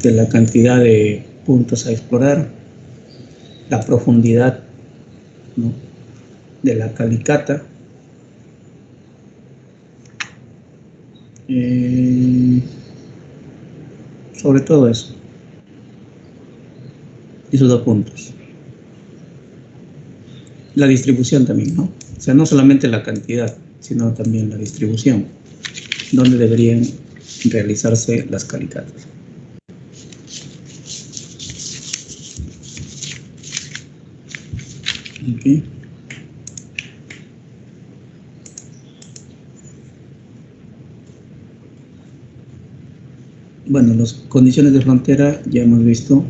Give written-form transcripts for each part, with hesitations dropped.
la cantidad de puntos a explorar, la profundidad, ¿no?, de la calicata, sobre todo eso, esos 2 puntos. La distribución también, ¿no? O sea, no solamente la cantidad, sino también la distribución, donde deberían realizarse las calicatas. Okay. Bueno, las condiciones de frontera ya hemos visto,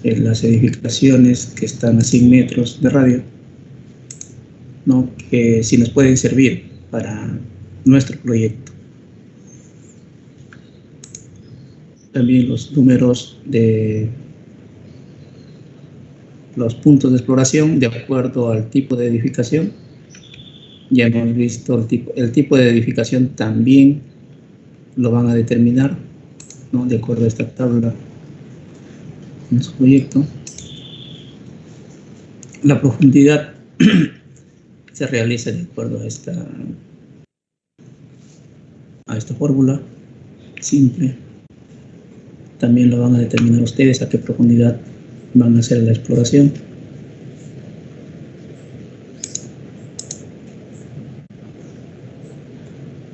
las edificaciones que están a 100 metros de radio, ¿no?, que sí nos pueden servir para nuestro proyecto. También los números de los puntos de exploración de acuerdo al tipo de edificación. Ya hemos visto el tipo de edificación también lo van a determinar, ¿no?, de acuerdo a esta tabla en su proyecto. La profundidad se realiza de acuerdo a esta fórmula simple. También lo van a determinar ustedes a qué profundidad van a hacer la exploración.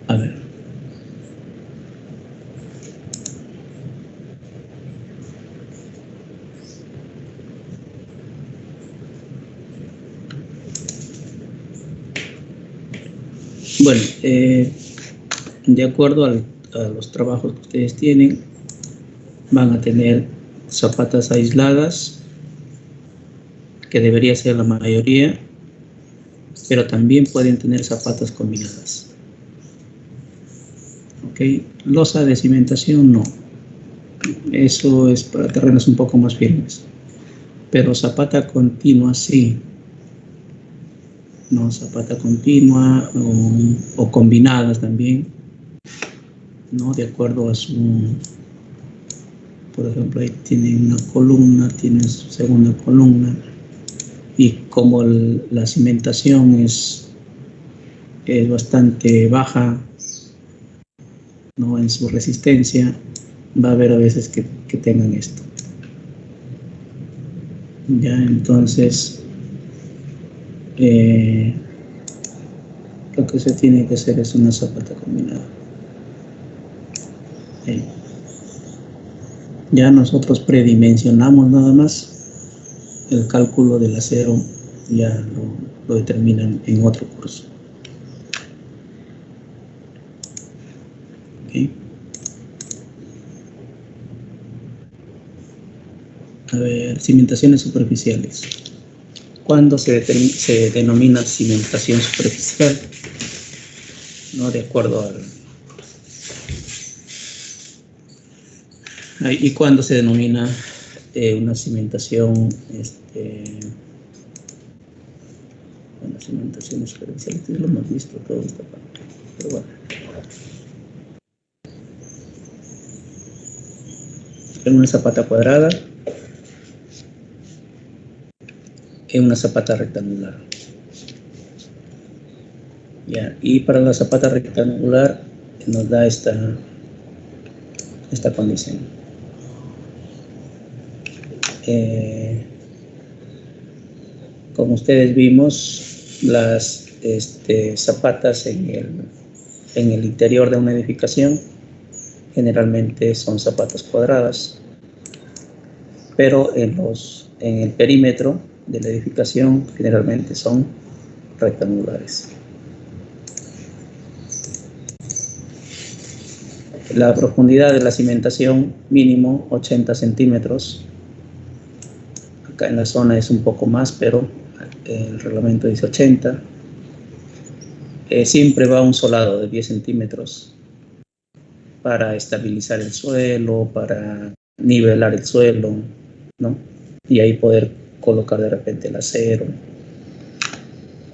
A ver. Bueno, de acuerdo a los trabajos que ustedes tienen, van a tener zapatas aisladas, que debería ser la mayoría, pero también pueden tener zapatas combinadas. ¿Ok? Losa de cimentación no. Eso es para terrenos un poco más firmes. Pero zapata continua sí. No, zapata continua o combinadas también, ¿no? De acuerdo a su, por ejemplo, ahí tiene una columna, tiene su segunda columna, y como la cimentación es bastante baja, ¿no?, en su resistencia, va a haber a veces que tengan esto. Ya, entonces, lo que se tiene que hacer es una zapata combinada. Ya nosotros predimensionamos nada más, el cálculo del acero ya lo determinan en otro curso. ¿Okay? A ver, cimentaciones superficiales. ¿Cuándo se denomina cimentación superficial? No, de acuerdo al... ¿Y cuándo se denomina una cimentación, bueno, cimentaciones superficiales? Lo hemos visto todo esta parte, pero bueno. En una zapata cuadrada, en una zapata rectangular. Ya, y para la zapata rectangular nos da esta condición. Como ustedes vimos, las zapatas en el interior de una edificación generalmente son zapatas cuadradas, pero en el perímetro de la edificación generalmente son rectangulares. La profundidad de la cimentación mínimo 80 centímetros. Acá en la zona es un poco más, pero el reglamento dice 80. Siempre va un solado de 10 centímetros para estabilizar el suelo, para nivelar el suelo, ¿no? Y ahí poder colocar de repente el acero.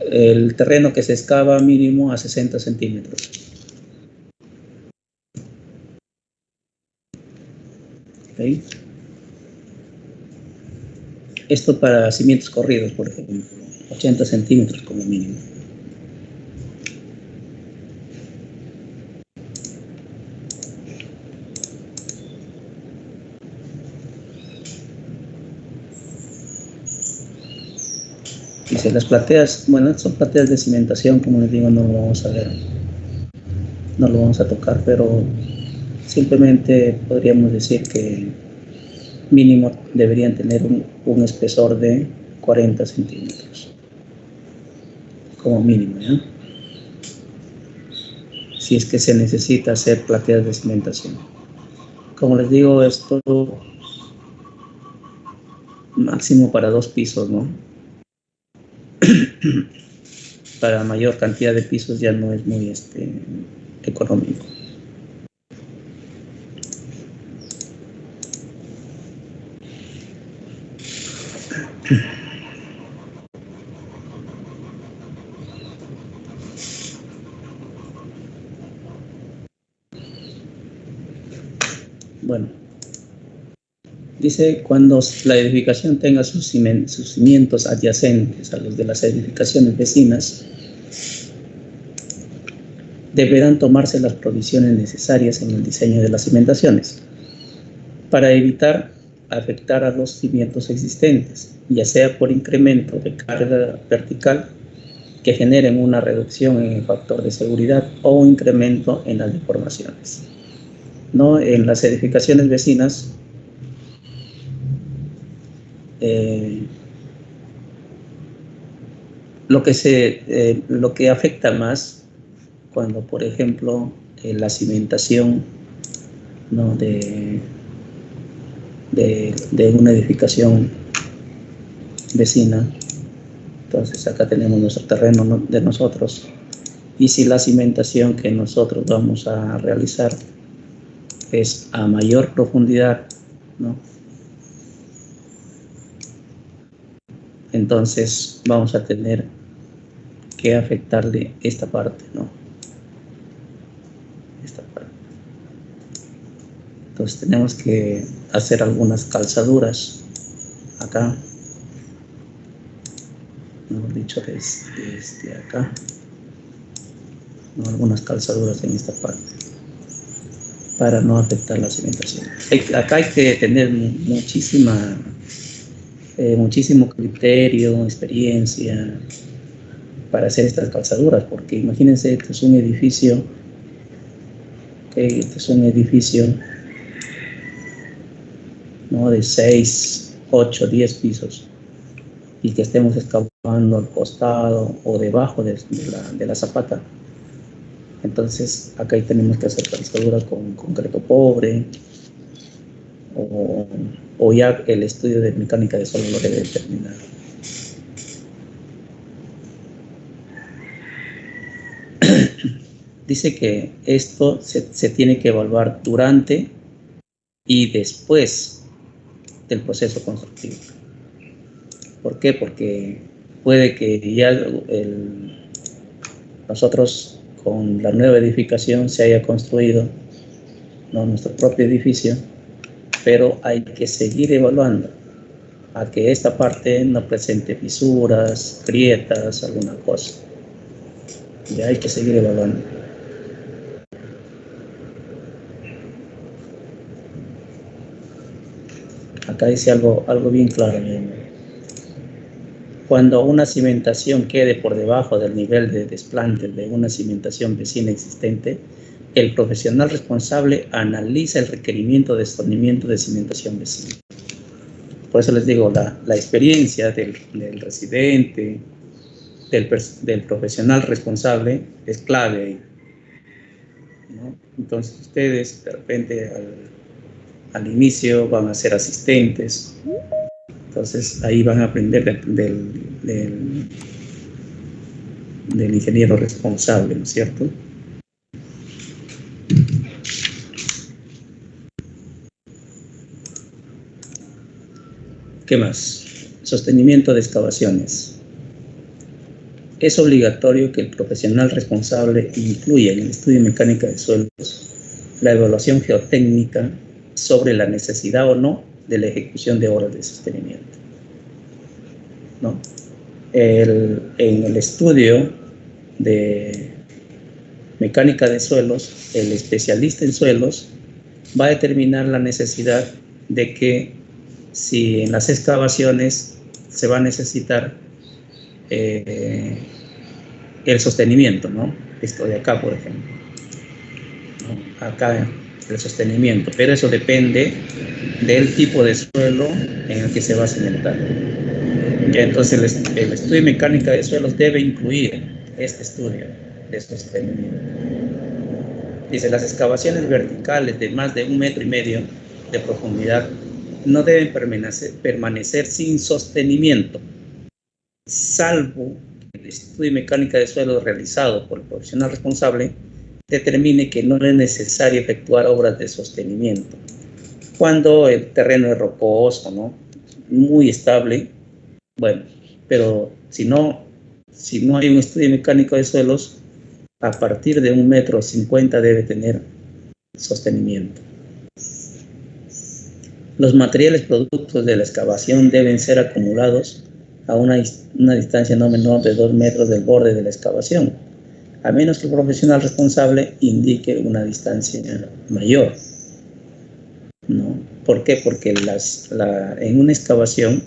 El terreno que se excava mínimo a 60 centímetros. ¿Okay? Esto para cimientos corridos, por ejemplo, 80 centímetros como mínimo. Dice, las plateas, bueno, son plateas de cimentación, como les digo, no lo vamos a ver, no lo vamos a tocar, pero simplemente podríamos decir que mínimo deberían tener un espesor de 40 centímetros, como mínimo, ¿ya? Si es que se necesita hacer plateas de cimentación. Como les digo, esto máximo para 2 pisos, ¿no? Para mayor cantidad de pisos ya no es muy económico. Bueno, dice, cuando la edificación tenga sus cimientos adyacentes a los de las edificaciones vecinas, deberán tomarse las provisiones necesarias en el diseño de las cimentaciones para evitar afectar a los cimientos existentes, ya sea por incremento de carga vertical que generen una reducción en el factor de seguridad o un incremento en las deformaciones. ¿No? En las edificaciones vecinas, lo que afecta más cuando, por ejemplo, la cimentación, ¿no? de una edificación vecina. Entonces acá tenemos nuestro terreno, ¿no? de nosotros, y si la cimentación que nosotros vamos a realizar es a mayor profundidad, ¿no? Entonces vamos a tener que afectarle esta parte, ¿no? Esta parte. Entonces tenemos que hacer algunas calzaduras acá, mejor dicho, desde acá, ¿no? Algunas calzaduras en esta parte para no afectar la cimentación. Acá hay que tener muchísimo criterio, experiencia para hacer estas calzaduras, porque imagínense, este es un edificio, ¿no? de 6, 8, 10 pisos, y que estemos excavando al costado o debajo de la zapata. Entonces acá tenemos que hacer calzaduras con concreto pobre, o ya el estudio de mecánica de suelo lo debe determinar. Dice que esto se tiene que evaluar durante y después del proceso constructivo. ¿Por qué? Porque puede que ya nosotros con la nueva edificación se haya construido, ¿no? nuestro propio edificio, pero hay que seguir evaluando a que esta parte no presente fisuras, grietas, alguna cosa. Ya hay que seguir evaluando. Acá dice algo bien claro. Cuando una cimentación quede por debajo del nivel de desplante de una cimentación vecina existente, el profesional responsable analiza el requerimiento de sostenimiento de cimentación vecina. Por eso les digo, la experiencia del residente, del profesional responsable es clave, ¿no? Entonces ustedes de repente al inicio van a ser asistentes, entonces ahí van a aprender del ingeniero responsable, ¿no es cierto? ¿Qué más? Sostenimiento de excavaciones. Es obligatorio que el profesional responsable incluya en el estudio de mecánica de suelos la evaluación geotécnica sobre la necesidad o no de la ejecución de obras de sostenimiento, ¿no? En el estudio de mecánica de suelos, el especialista en suelos va a determinar la necesidad de que si en las excavaciones se va a necesitar el sostenimiento, ¿no? Esto de acá, por ejemplo, ¿no? Acá el sostenimiento, pero eso depende del tipo de suelo en el que se va a cimentar. Ya, entonces el estudio de mecánica de suelos debe incluir este estudio de sostenimiento. Dice, las excavaciones verticales de más de 1,5 metros de profundidad no deben permanecer sin sostenimiento, salvo que el estudio de mecánica de suelo realizado por el profesional responsable determine que no es necesario efectuar obras de sostenimiento. Cuando el terreno es rocoso, ¿no? Muy estable, bueno, pero si no hay un estudio mecánico de suelos, a partir de 1,50 metros debe tener sostenimiento. Los materiales productos de la excavación deben ser acumulados a una distancia no menor de 2 metros del borde de la excavación, a menos que el profesional responsable indique una distancia mayor, ¿no? ¿Por qué? Porque en una excavación,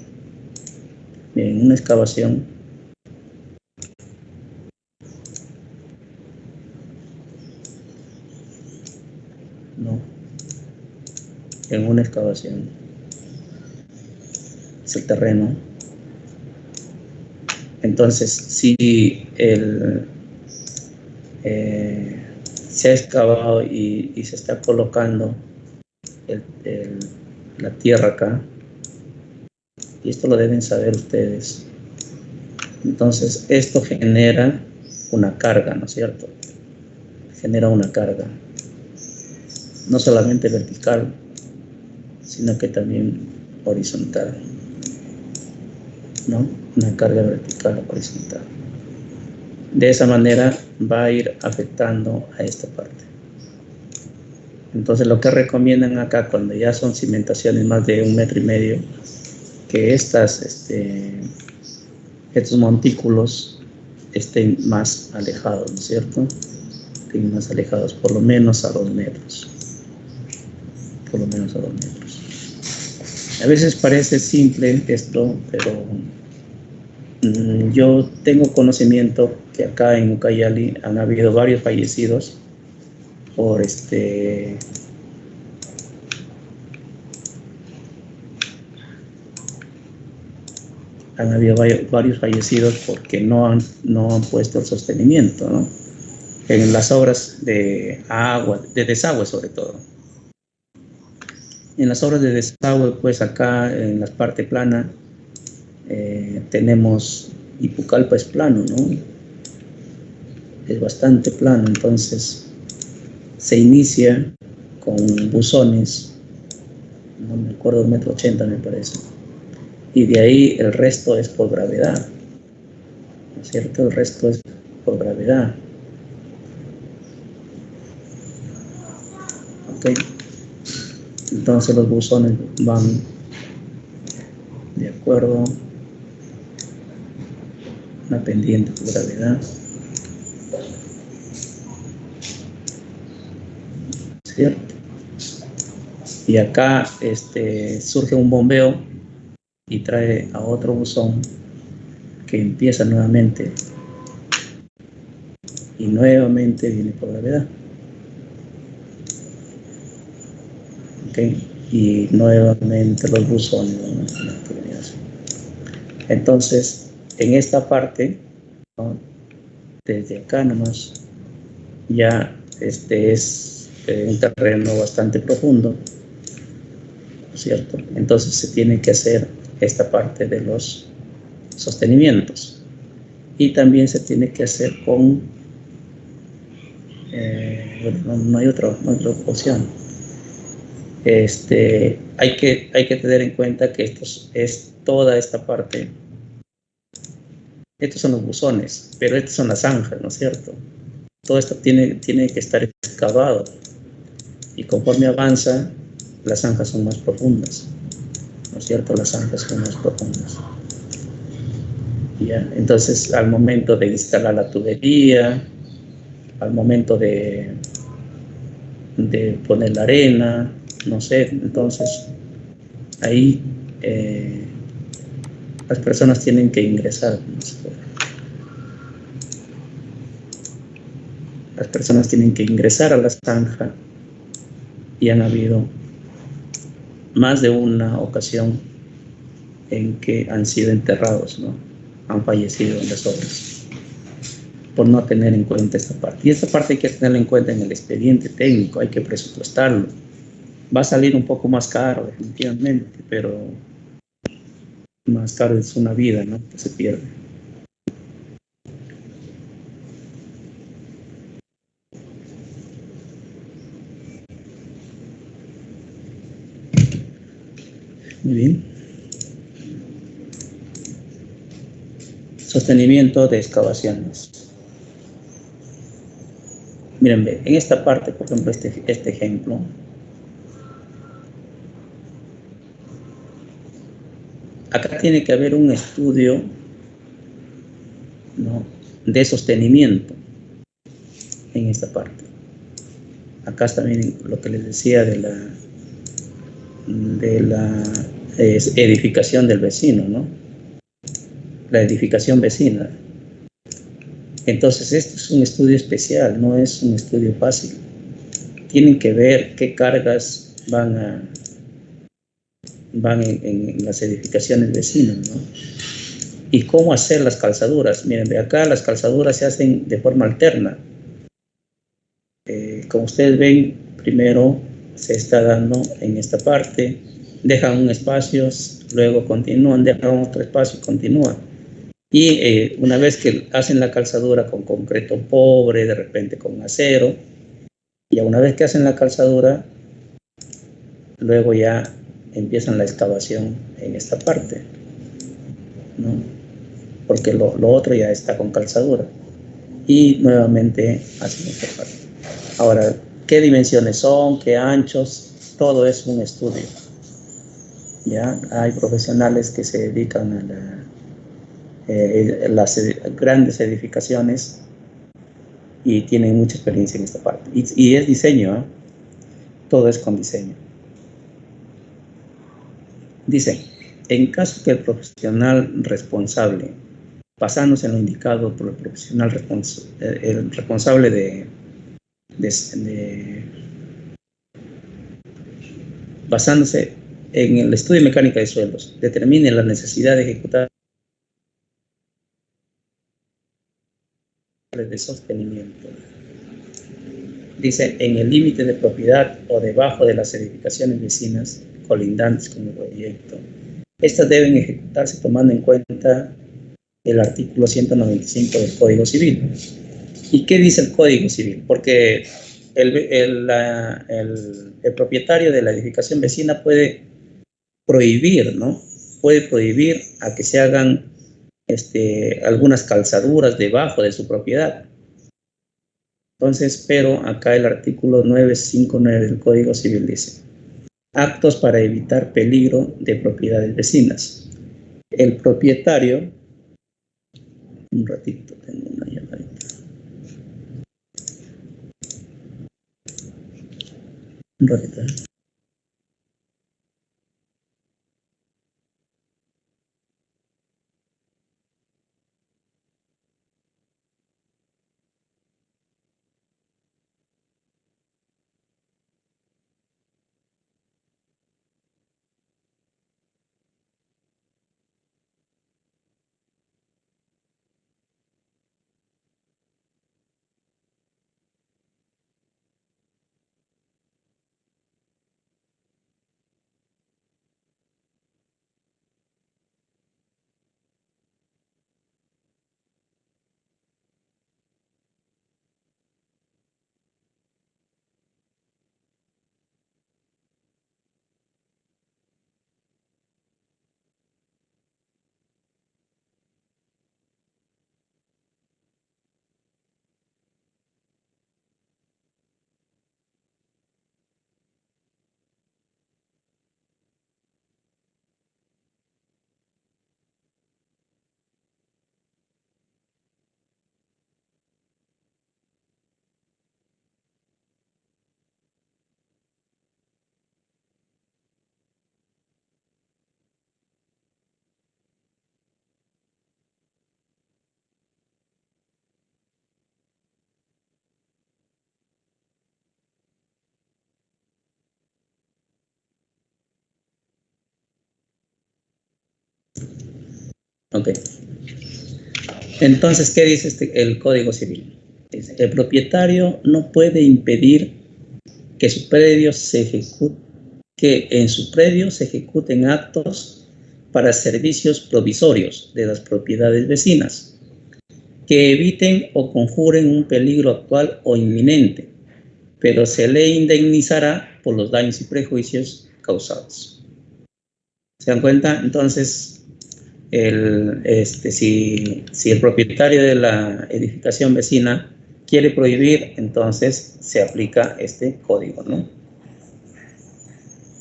¿no? En una excavación es el terreno. Entonces, si se ha excavado y se está colocando la tierra acá, y esto lo deben saber ustedes, entonces esto genera una carga, ¿no es cierto? Genera una carga, no solamente vertical, sino que también horizontal, ¿no? Una carga vertical o horizontal. De esa manera va a ir afectando a esta parte. Entonces lo que recomiendan acá, cuando ya son cimentaciones más de 1,5 metros, que estos montículos estén más alejados, ¿no es cierto? Estén más alejados, por lo menos a 2 metros. Por lo menos a 2 metros. A veces parece simple esto, pero yo tengo conocimiento que acá en Ucayali han habido varios fallecidos por han habido varios fallecidos porque no han puesto el sostenimiento, ¿no? En las obras de agua, de desagüe sobre todo. En las obras de desagüe, pues acá en la parte plana tenemos, y Pucallpa es plano, ¿no? Es bastante plano, entonces se inicia con buzones, no me acuerdo, 1,80 m me parece, y de ahí el resto es por gravedad, ¿no es cierto? El resto es por gravedad. ¿Ok? Entonces los buzones van de acuerdo a una pendiente por gravedad, ¿cierto? Y acá surge un bombeo y trae a otro buzón que empieza nuevamente y nuevamente viene por gravedad. ¿Okay? Y nuevamente los buzones van a tener actividad. Entonces, en esta parte, ¿no? Desde acá nomás, ya es un terreno bastante profundo, ¿cierto? Entonces se tiene que hacer esta parte de los sostenimientos y también se tiene que hacer con bueno, no hay otra opción. Hay que tener en cuenta que esto es toda esta parte. Estos son los buzones, pero estas son las zanjas, ¿no es cierto? Todo esto tiene que estar excavado y conforme avanza las zanjas son más profundas, ¿no es cierto? Las zanjas son más profundas. ¿Ya? Entonces, al momento de instalar la tubería, al momento de poner la arena, no sé, entonces ahí las personas tienen que ingresar, ¿no? Las personas tienen que ingresar a la zanja y han habido más de una ocasión en que han sido enterrados, ¿no? Han fallecido en las obras por no tener en cuenta esta parte. Y esta parte hay que tenerla en cuenta en el expediente técnico, hay que presupuestarlo. Va a salir un poco más caro, definitivamente, pero más caro es una vida, ¿no? Que se pierde. Muy bien. Sostenimiento de excavaciones. Miren, en esta parte, por ejemplo, este ejemplo, acá tiene que haber un estudio, ¿no?, de sostenimiento en esta parte. Acá está también lo que les decía de la edificación del vecino, ¿no? La edificación vecina. Entonces, esto es un estudio especial, no es un estudio fácil. Tienen que ver qué cargas van en las edificaciones vecinas, ¿no? Y cómo hacer las calzaduras. Miren, de acá las calzaduras se hacen de forma alterna. Como ustedes ven, primero se está dando en esta parte, dejan un espacio, luego continúan, dejan otro espacio y continúan. Y una vez que hacen la calzadura con concreto pobre, de repente con acero, y una vez que hacen la calzadura, luego ya empiezan la excavación en esta parte, ¿no? Porque lo otro ya está con calzadura. Y nuevamente hacen esta parte. Ahora, ¿qué dimensiones son? ¿Qué anchos? Todo es un estudio. ¿Ya? Hay profesionales que se dedican a las grandes edificaciones y tienen mucha experiencia en esta parte. Y es diseño, ¿eh? Todo es con diseño. Dice, en caso que el profesional responsable, basándose en lo indicado por el profesional el responsable basándose en el estudio de mecánica de suelos, determine la necesidad de ejecutar de sostenimiento. Dice, en el límite de propiedad o debajo de las edificaciones vecinas colindantes con el proyecto. Estas deben ejecutarse tomando en cuenta el artículo 195 del Código Civil. ¿Y qué dice el Código Civil? Porque el propietario de la edificación vecina puede prohibir, ¿no? Puede prohibir a que se hagan algunas calzaduras debajo de su propiedad. Entonces, pero acá el artículo 959 del Código Civil dice, actos para evitar peligro de propiedades vecinas. El propietario, un ratito, tengo una llamadita. Un ratito. Ok. Entonces, ¿qué dice el Código Civil? Dice, el propietario no puede impedir que en su predio se ejecuten actos para servicios provisorios de las propiedades vecinas que eviten o conjuren un peligro actual o inminente, pero se le indemnizará por los daños y prejuicios causados. ¿Se dan cuenta? Entonces, si el propietario de la edificación vecina quiere prohibir, entonces se aplica este código, ¿no?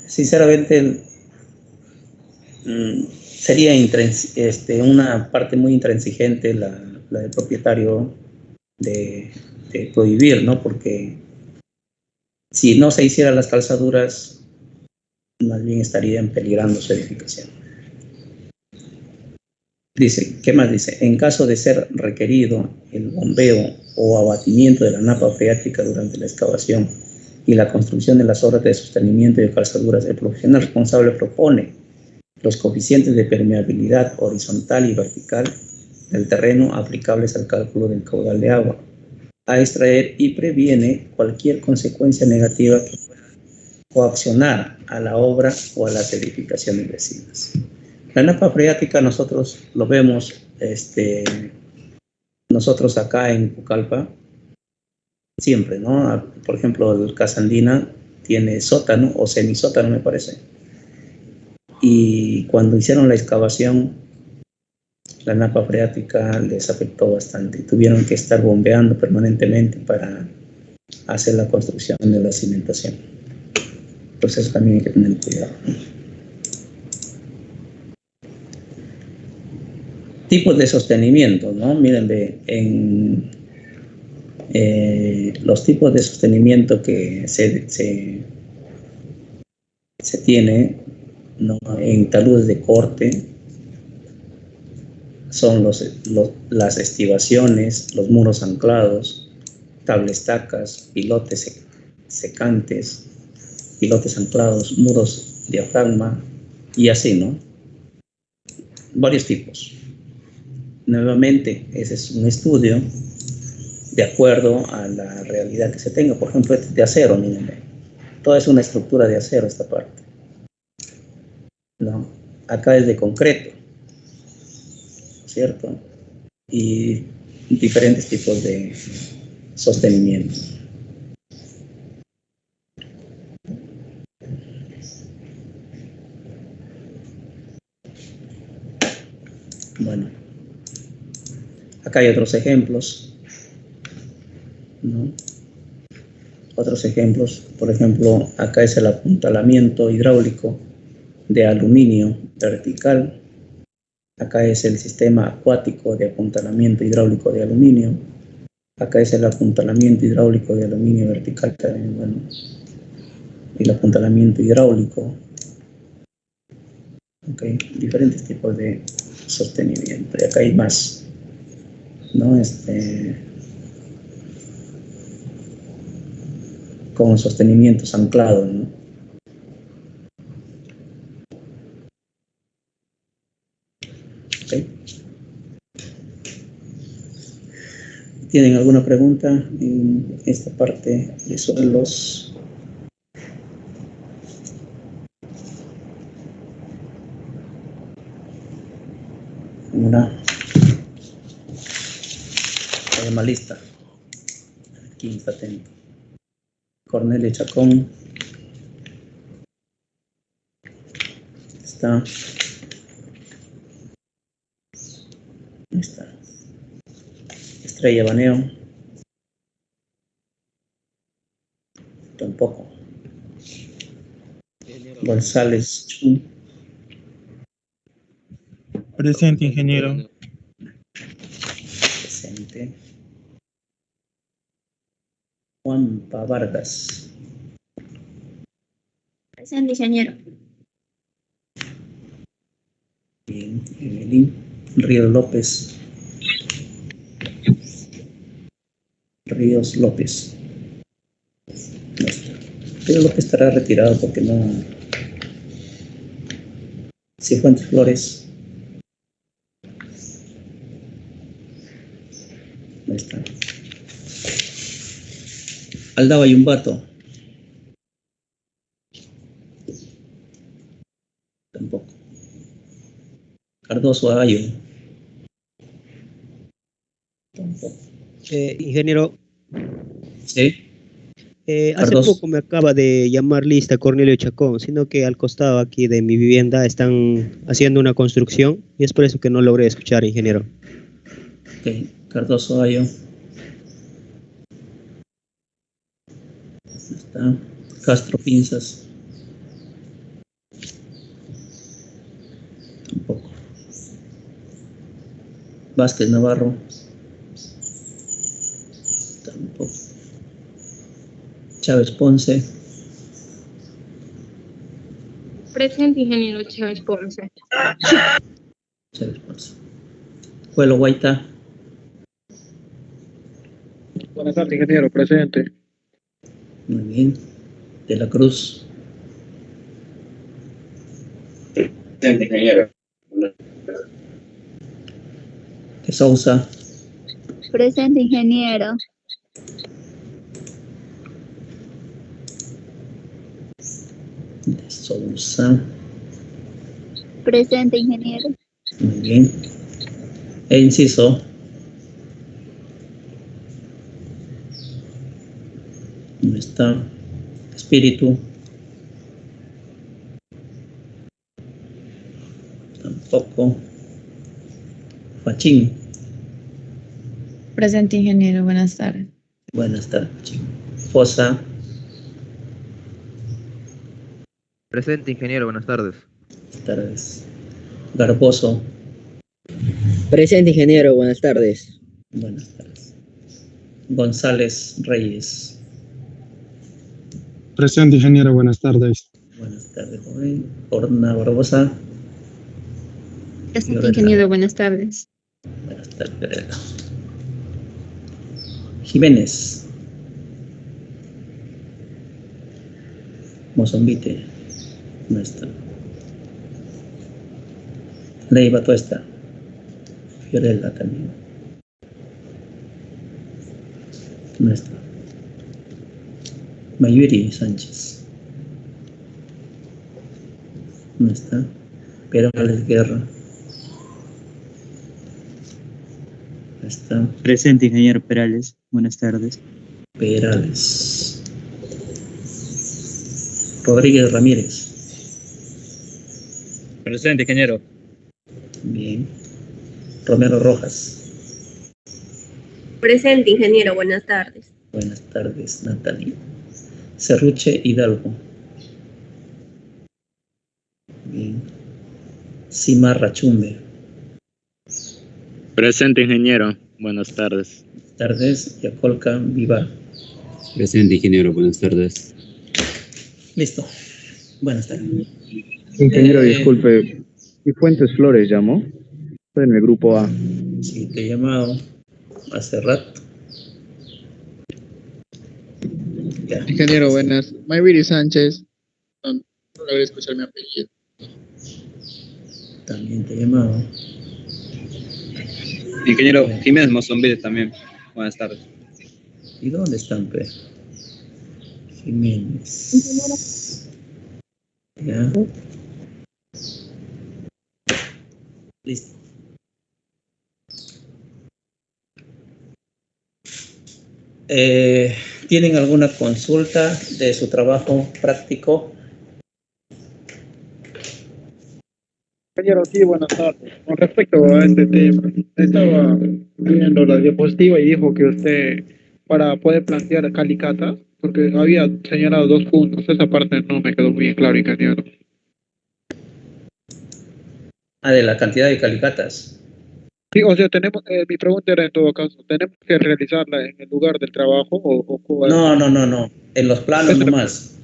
Sinceramente, sería una parte muy intransigente la del propietario de prohibir, ¿no? Porque si no se hicieran las calzaduras, más bien estarían peligrando su edificación. Dice, ¿qué más dice? En caso de ser requerido el bombeo o abatimiento de la napa freática durante la excavación y la construcción de las obras de sostenimiento y de calzaduras, el profesional responsable propone los coeficientes de permeabilidad horizontal y vertical del terreno aplicables al cálculo del caudal de agua a extraer y previene cualquier consecuencia negativa que pueda coaccionar a la obra o a las edificaciones vecinas. La napa freática nosotros lo vemos, nosotros acá en Pucallpa, siempre, ¿no? Por ejemplo, el Casa Andina tiene sótano o semisótano, me parece. Y cuando hicieron la excavación, la napa freática les afectó bastante. Tuvieron que estar bombeando permanentemente para hacer la construcción de la cimentación. Entonces eso también hay que tener cuidado. Tipos de sostenimiento, ¿no? Miren, los tipos de sostenimiento que se tiene, ¿no? En taludes de corte son las estivaciones, los muros anclados, tablestacas, pilotes secantes, pilotes anclados, muros diafragma y así, ¿no? Varios tipos. Nuevamente, ese es un estudio de acuerdo a la realidad que se tenga. Por ejemplo, este de acero, miren, toda es una estructura de acero esta parte, ¿no? Acá es de concreto, ¿cierto? Y diferentes tipos de sostenimiento. Bueno, acá hay otros ejemplos, ¿no? Otros ejemplos, por ejemplo, acá es el apuntalamiento hidráulico de aluminio vertical. Acá es el sistema acuático de apuntalamiento hidráulico de aluminio. Acá es el apuntalamiento hidráulico de aluminio vertical también, bueno. El apuntalamiento hidráulico. Okay. Diferentes tipos de sostenimiento. Y acá hay más, ¿no? Con sostenimientos anclados, ¿no? Okay. ¿Tienen alguna pregunta en esta parte de suelos? Una lista. Aquí está atento. Cornelio Chacón. Está. Ahí está. Estrella Baneo. Tampoco. González Chun. Presente, ingeniero. Presente. Juanpa Vargas. Presente, ingeniero. Bien, Evelyn. Ríos López. Ríos López. No está. Ríos López estará retirado porque no. Cifuentes Flores. Aldaba Yumbato. Tampoco. Cardoso Ayo. Tampoco. Ingeniero, ¿Sí? hace Cardoso. poco me acaba de llamar lista Cornelio Chacón, sino que al costado aquí de mi vivienda están haciendo una construcción y es por eso que no logré escuchar, ingeniero. Ok. Cardoso Ayo. Está. Castro Pinzas. Tampoco. Vázquez Navarro. Tampoco. Chávez Ponce. Presente, ingeniero Chávez Ponce. Chávez Ponce. Juelo Guaita. Buenas tardes, ingeniero. Presente. Muy bien. De la Cruz. Presente, ingeniero. De Sousa. Presente, ingeniero. De Sousa. Presente, ingeniero. Muy bien. E Inciso. ¿Dónde está? Espíritu. Tampoco. Fachín. Presente, ingeniero. Buenas tardes. Buenas tardes, Fachín. Fosa. Presente, ingeniero, buenas tardes. Buenas tardes. Garboso. Presente, ingeniero, buenas tardes. Buenas tardes. González Reyes. Presente, ingeniero, buenas tardes. Buenas tardes, joven. Orna Barbosa. Presente, ingeniero, buenas tardes. Buenas tardes. Jiménez. Mozambite. No está. Leiva Tuesta. Fiorella también. No está. Mayuri Sánchez. No está. Perales Guerra. No está. Presente, ingeniero Perales. Buenas tardes. Perales. Rodríguez Ramírez. Presente, ingeniero. Bien. Romero Rojas. Presente, ingeniero. Buenas tardes. Buenas tardes, Natalia. Cerruche Hidalgo. Bien. Cimarra Chumbe. Presente, ingeniero. Buenas tardes. Buenas tardes. Yacolca Vivar. Presente, ingeniero. Buenas tardes. Listo. Buenas tardes. Ingeniero, disculpe. ¿Y Fuentes Flores llamó? Estoy en el grupo A. Sí, te he llamado hace rato. Ya. Ingeniero, buenas. Mayviri Sánchez. No logré escuchar mi apellido. También te he llamado. Ingeniero Jiménez Mozambide también. Buenas tardes. ¿Y dónde están, pe? Jiménez. Ya. Listo. ¿Tienen alguna consulta de su trabajo práctico? Ingeniero, sí, buenas tardes. Con respecto a este tema, estaba viendo la diapositiva y dijo que usted, para poder plantear calicatas, porque había señalado 2 puntos, esa parte no me quedó muy claro, ingeniero. Ah, de la cantidad de calicatas. Sí, o sea, tenemos, mi pregunta era en todo caso, ¿tenemos que realizarla en el lugar del trabajo o No. En los planos nomás.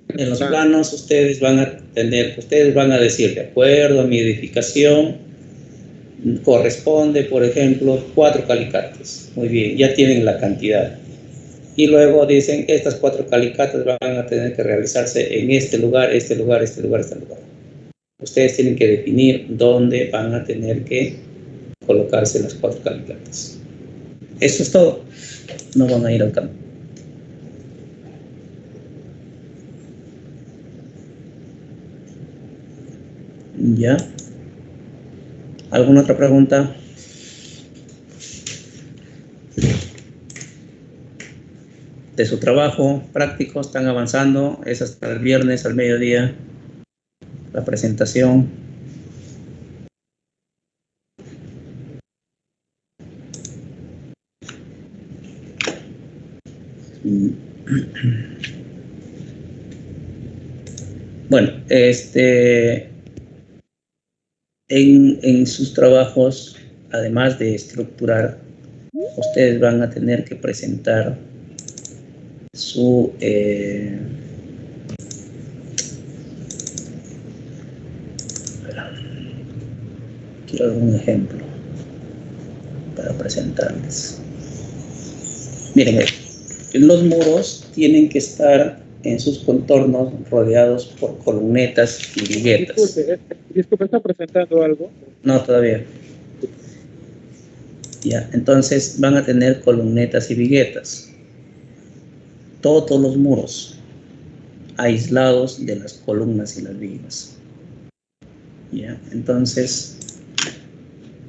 En los planos ustedes van a decir, de acuerdo a mi edificación, corresponde, por ejemplo, 4 calicatas. Muy bien, ya tienen la cantidad. Y luego dicen, estas 4 calicatas van a tener que realizarse en este lugar, este lugar, este lugar, este lugar. Ustedes tienen que definir dónde van a tener que colocarse las 4 calicatas. Eso es todo. No van a ir al campo. ¿Ya? ¿Alguna otra pregunta? De su trabajo práctico, están avanzando, es hasta el viernes al mediodía la presentación. Bueno, en sus trabajos, además de estructurar, ustedes van a tener que presentar su quiero dar un ejemplo para presentarles. Miren, los muros tienen que estar en sus contornos rodeados por columnetas y viguetas. Disculpe, ¿está presentando algo? No, todavía. Ya, entonces van a tener columnetas y viguetas. Todos los muros aislados de las columnas y las vigas. Ya, entonces,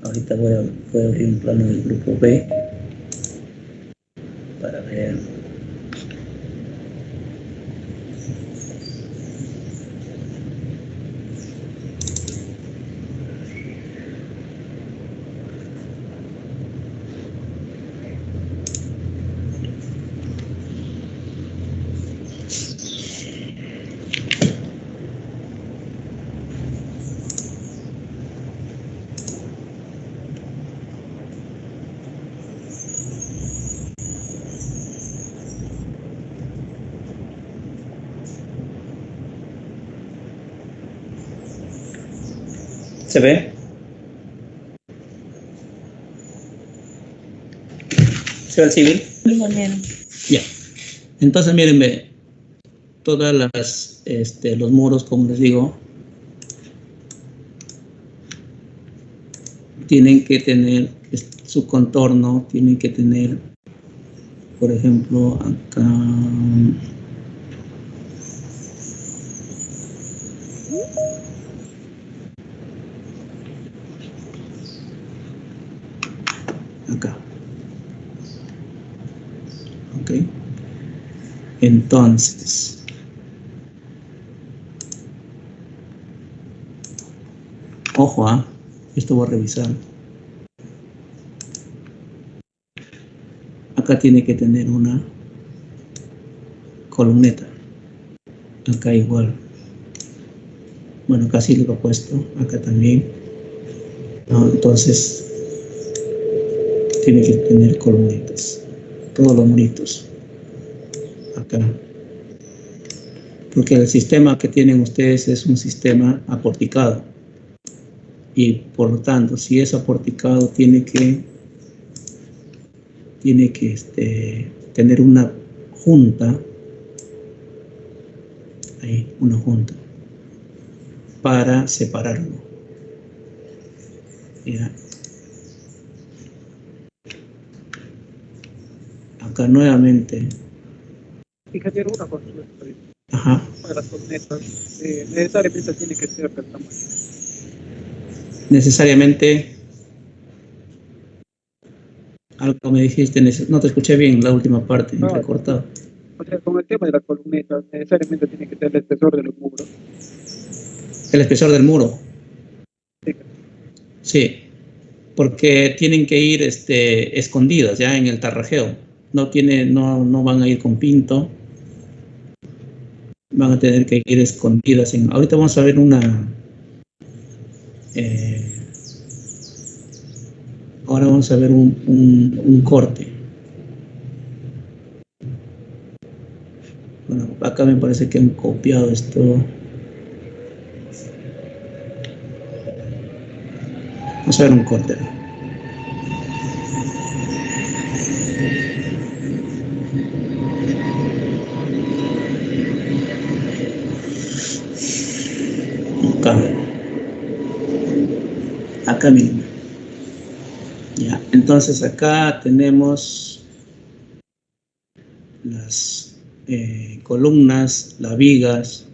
ahorita voy a abrir un plano del grupo B para ver. ¿Se ve? ¿Se ve el civil? Ya. Entonces, miren, ve, todas las, los muros, como les digo, tienen que tener su contorno, tienen que tener, por ejemplo, acá. Acá. Ok. Entonces, ojo, esto voy a revisar. Acá tiene que tener una columneta. Acá igual. Bueno, casi lo he puesto. Acá también. ¿No? Entonces, tiene que tener columnetas. Todos los muritos. Acá. Porque el sistema que tienen ustedes es un sistema aporticado. Y por lo tanto, si es aporticado, tiene que tener una junta. Ahí, una junta. Para separarlo. ¿Ya? Acá nuevamente. Ingeniero, una cosa. Ajá. Para las columnetas, necesariamente tiene que ser del tamaño. Necesariamente. Algo me dijiste, no te escuché bien la última parte, entrecortado. O sea, con el tema de las columnetas, necesariamente tiene que ser el espesor de los muros. El espesor del muro. Sí, porque tienen que ir escondidas ya en el tarrajeo. No van a ir con pinto. Van a tener que ir escondidas. Ahorita vamos a ver ahora vamos a ver un corte. Bueno, acá me parece que han copiado esto. Vamos a ver un corte. Acá mismo. Ya, entonces acá tenemos las columnas, las vigas.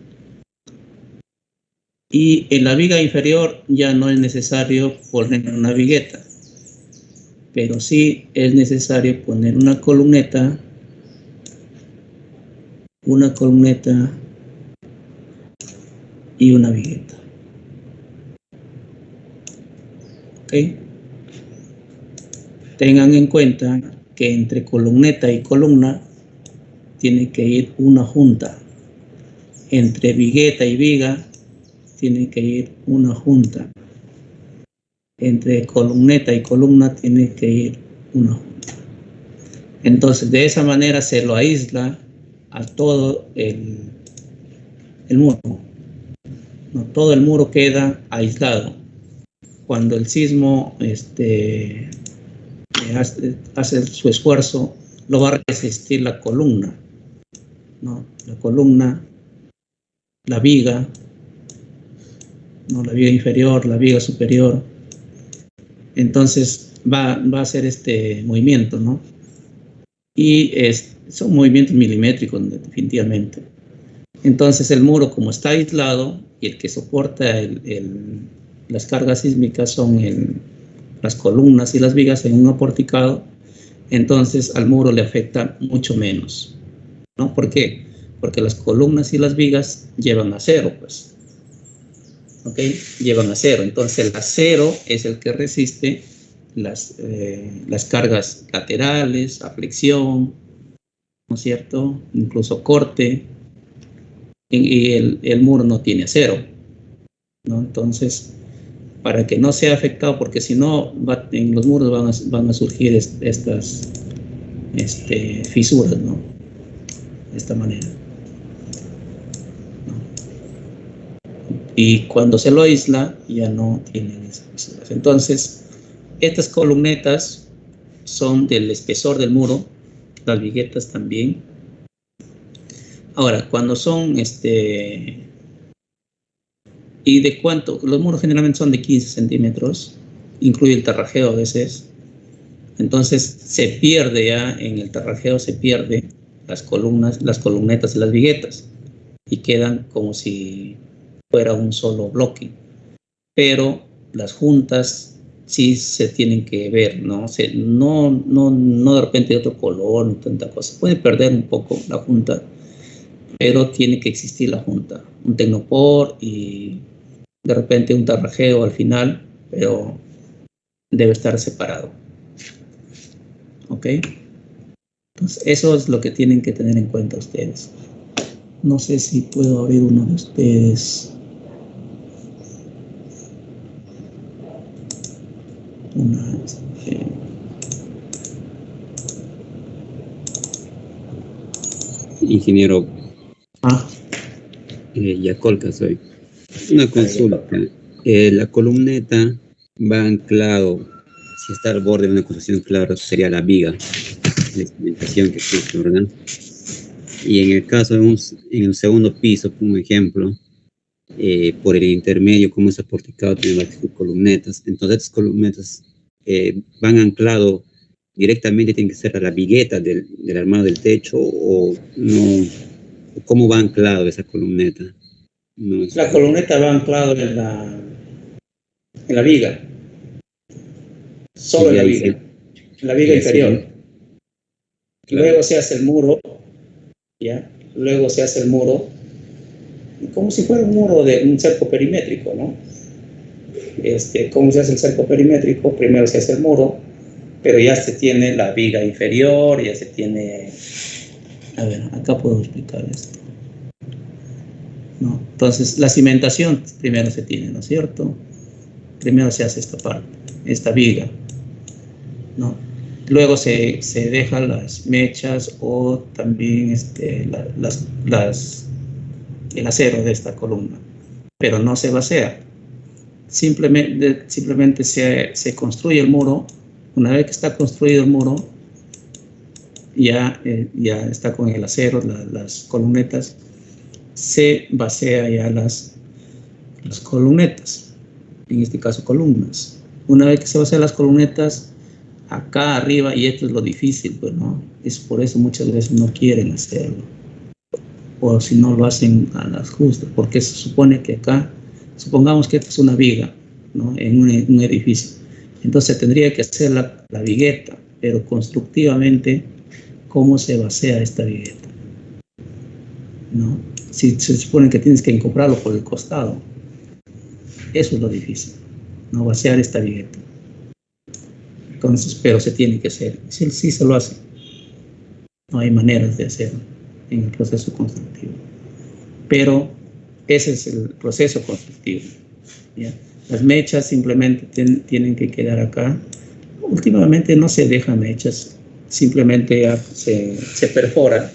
Y en la viga inferior ya no es necesario poner una vigueta, pero sí es necesario poner una columneta y una vigueta. ¿Ok? Tengan en cuenta que entre columneta y columna tiene que ir una junta. Entre vigueta y viga tiene que ir una junta. Entre columneta y columna tiene que ir una junta. Entonces, de esa manera se lo aísla a todo el muro. No, todo el muro queda aislado. Cuando el sismo hace su esfuerzo, lo va a resistir la columna, ¿no? La columna, la viga, ¿no? La viga inferior, la viga superior. Entonces va a hacer este movimiento, ¿no? Y son movimientos milimétricos, definitivamente. Entonces el muro, como está aislado, y el que soporta las cargas sísmicas son las columnas y las vigas en un aporticado, entonces al muro le afecta mucho menos, ¿no? ¿Por qué? Porque las columnas y las vigas llevan acero, pues. ¿Ok? Llevan acero. Entonces el acero es el que resiste las cargas laterales, aflexión, ¿no es cierto? Incluso corte. Y el muro no tiene acero, ¿no? Entonces, para que no sea afectado, porque si no, en los muros van a surgir estas fisuras, ¿no? De esta manera, ¿no? Y cuando se lo aísla, ya no tienen esas fisuras. Entonces, estas columnetas son del espesor del muro, las viguetas también. Ahora, cuando son ¿y de cuánto? Los muros generalmente son de 15 centímetros, incluye el tarrajeo a veces. Entonces se pierde ya, en el tarrajeo se pierde las columnas, las columnetas y las viguetas, y quedan como si fuera un solo bloque. Pero las juntas sí se tienen que ver, ¿no? No de repente de otro color, ni tanta cosa. Puede perder un poco la junta, pero tiene que existir la junta, un tecnopor y de repente un tarrajeo al final, pero debe estar separado. ¿Ok? Entonces, eso es lo que tienen que tener en cuenta ustedes. No sé si puedo abrir uno de ustedes. Ingeniero Yacolca soy. Una consulta. La columneta va anclado, si está al borde de una construcción, claro, sería la viga, la cimentación que existe, ¿verdad? Y en el caso en el segundo piso, por ejemplo, por el intermedio, como es aporticado, tiene varias columnetas. Entonces, estas columnetas van anclado directamente, tienen que ser a la vigueta del armado del techo, o no. ¿Cómo va anclado esa columneta? No, la columneta va anclado en la viga, solo en la viga inferior. Claro. Luego se hace el muro, ¿ya? Luego se hace el muro, como si fuera un muro de un cerco perimétrico, ¿no? ¿Cómo se hace el cerco perimétrico? Primero se hace el muro, pero ya se tiene la viga inferior, ya se tiene... A ver, acá puedo explicar esto, ¿no? Entonces, la cimentación primero se tiene, ¿no es cierto? Primero se hace esta parte, esta viga, ¿no? Luego se dejan las mechas o también el acero de esta columna, pero no se vacía. Simplemente se construye el muro. Una vez que está construido el muro, ya está con el acero, las columnetas, se vacía ya las columnetas, en este caso columnas. Una vez que se vacían las columnetas, acá arriba, y esto es lo difícil, pues, ¿no? Es por eso muchas veces no quieren hacerlo, o si no lo hacen a las justas, porque se supone que acá supongamos que esta es una viga, ¿no? En un edificio. Entonces tendría que hacer la vigueta, pero constructivamente, ¿cómo se basea esta vigueta? ¿No? Si se supone que tienes que encofrarlo por el costado, eso es lo difícil, ¿no? Vaciar esta vigueta. Entonces, pero se tiene que hacer. Sí, sí se lo hace. No hay maneras de hacerlo en el proceso constructivo. Pero ese es el proceso constructivo, ¿ya? Las mechas simplemente tienen que quedar acá. Últimamente no se dejan mechas, simplemente se perfora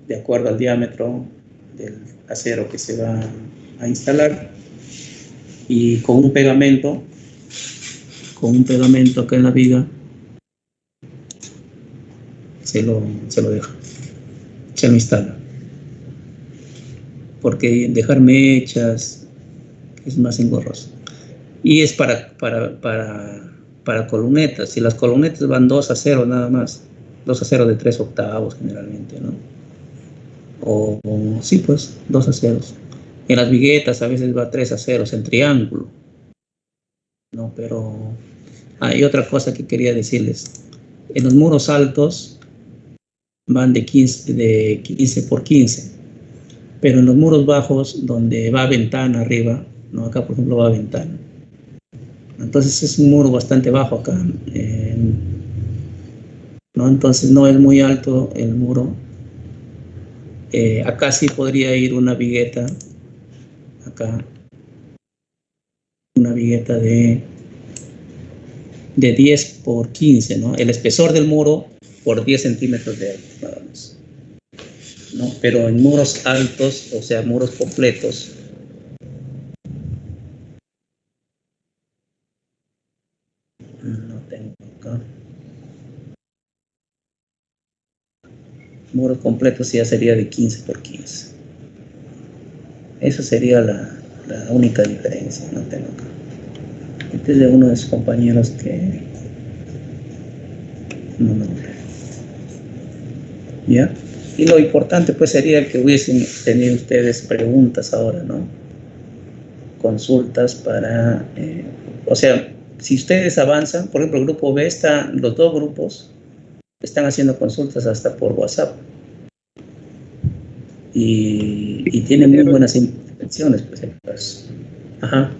de acuerdo al diámetro del acero que se va a instalar, y con un pegamento acá en la viga se lo deja, se lo instala, porque dejar mechas es más engorroso. Y es para columnetas. Si las columnetas van 2-0 nada más, 2-0 de 3/8 generalmente, ¿no? O sí, pues 2-0. En las viguetas a veces va 3-0 en triángulo, ¿no? Pero hay otra cosa que quería decirles. En los muros altos van de 15 por 15, pero en los muros bajos, donde va ventana arriba, ¿no? Acá por ejemplo va ventana, entonces es un muro bastante bajo acá, ¿no? Entonces no es muy alto el muro. Acá sí podría ir una vigueta, acá, una vigueta de 10 por 15, ¿no? El espesor del muro por 10 centímetros de alto, nada más, ¿no? Pero en muros altos, o sea, muros completos, no tengo acá. Muros completos ya sería de 15 por 15. Esa sería la única diferencia, no tengo acá. Este es de uno de sus compañeros que no nombré. ¿Ya? Y lo importante pues sería que hubiesen tenido ustedes preguntas ahora, ¿no? Consultas para, o sea, si ustedes avanzan, por ejemplo, el grupo B los dos grupos están haciendo consultas hasta por WhatsApp. Y tienen muy buenas intenciones, pues. Ajá.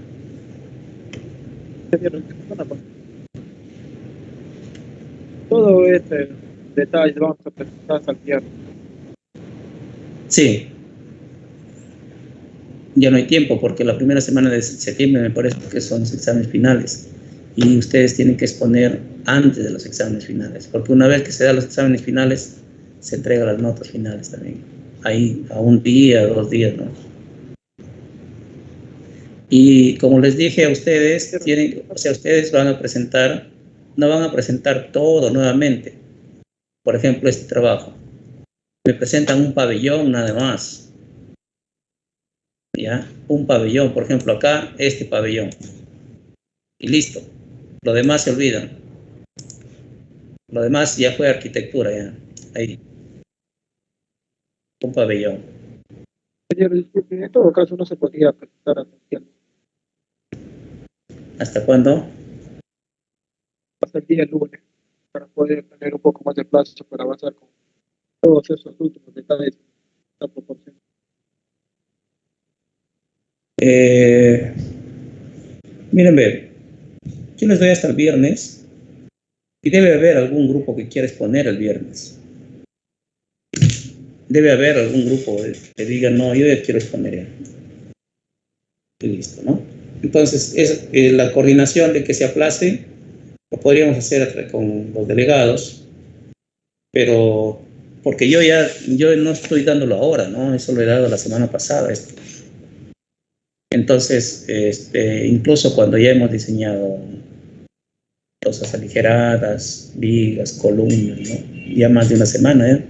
Todo este detalle vamos a presentar hasta el viernes. Sí. Ya no hay tiempo, porque la primera semana de septiembre me parece que son los exámenes finales. Y ustedes tienen que exponer antes de los exámenes finales, porque una vez que se dan los exámenes finales, se entregan las notas finales también. Ahí, a un día, 2 días, ¿no? Y como les dije a ustedes, ustedes van a presentar, no van a presentar todo nuevamente. Por ejemplo, este trabajo. Me presentan un pabellón nada más. ¿Ya? Un pabellón, por ejemplo, acá, este pabellón. Y listo. Lo demás se olvidan. Lo demás ya fue arquitectura, ya. Ahí. Un pabellón. Señor, disculpe, en todo caso no se podría presentar hasta el viernes. ¿Hasta cuándo? Hasta el día lunes, para poder tener un poco más de plazo para avanzar con todos esos últimos detalles de la proporción. Miren, ve, yo les doy hasta el viernes y debe haber algún grupo que quiera exponer el viernes. Debe haber algún grupo que diga, no, yo ya quiero exponer ya. Y listo, ¿no? Entonces, la coordinación de que se aplace lo podríamos hacer con los delegados, pero porque yo no estoy dándolo ahora, ¿no? Eso lo he dado la semana pasada, esto. Entonces, incluso cuando ya hemos diseñado cosas aligeradas, vigas, columnas, ¿no? Ya más de una semana, ¿eh?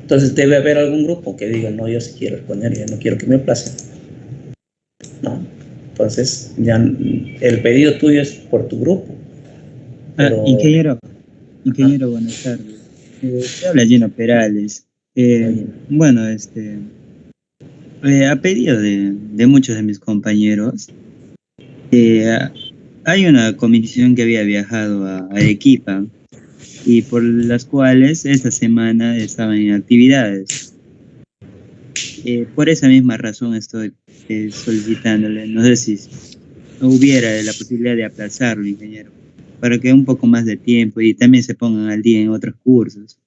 Entonces debe haber algún grupo que diga, no, yo sí quiero exponer, ya no quiero que me aplacen, ¿no? Entonces, ya el pedido tuyo es por tu grupo. Pero... Ingeniero, buenas tardes. Te habla Gino Perales. Bueno, A pedido de muchos de mis compañeros, hay una comisión que había viajado a Arequipa y por las cuales esta semana estaban en actividades. Por esa misma razón estoy solicitándole, no sé si hubiera la posibilidad de aplazarlo, ingeniero, para que un poco más de tiempo y también se pongan al día en otros cursos.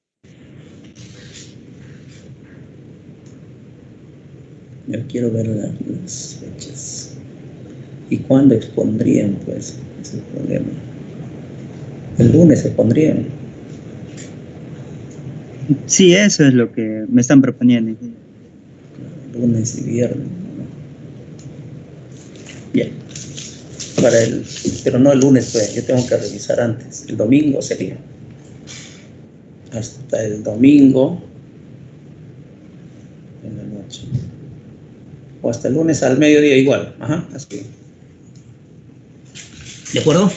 Yo quiero ver las fechas. ¿Y cuándo expondrían, pues? Ese es el problema. El lunes se pondrían. Sí, eso es lo que me están proponiendo, ingeniero. Lunes y viernes. Bien. Pero no el lunes, pues, yo tengo que revisar antes. El domingo sería. Hasta el domingo en la noche. O hasta el lunes al mediodía igual. Ajá, así. ¿De acuerdo?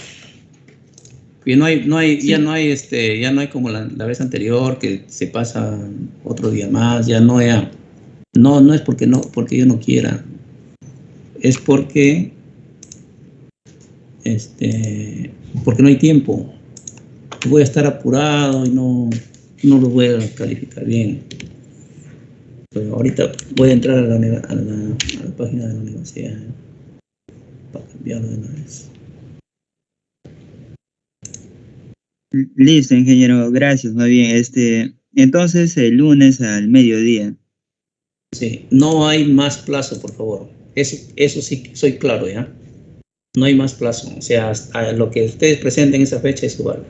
Y ya no hay como la vez anterior que se pasa otro día más, ya no es porque yo no quiera, es porque no hay tiempo. Voy a estar apurado y no lo voy a calificar bien. Pero ahorita voy a entrar a la página de la universidad para cambiarlo de una vez. Listo, ingeniero, gracias, muy bien. Entonces el lunes al mediodía. Sí, no hay más plazo, por favor. Eso sí soy claro, ¿ya? No hay más plazo. O sea, hasta lo que ustedes presenten esa fecha es igual.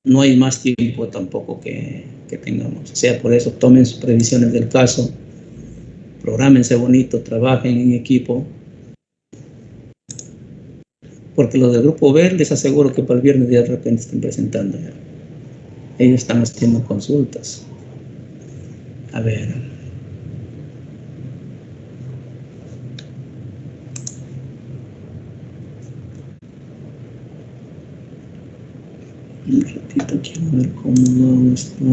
No hay más tiempo tampoco que tengamos. O sea, por eso tomen sus previsiones del caso, prográmense bonito, trabajen en equipo. Porque los del grupo B les aseguro que para el viernes ya de repente están presentando ya. Ellos están haciendo consultas. A ver. Un ratito quiero ver cómo va esto.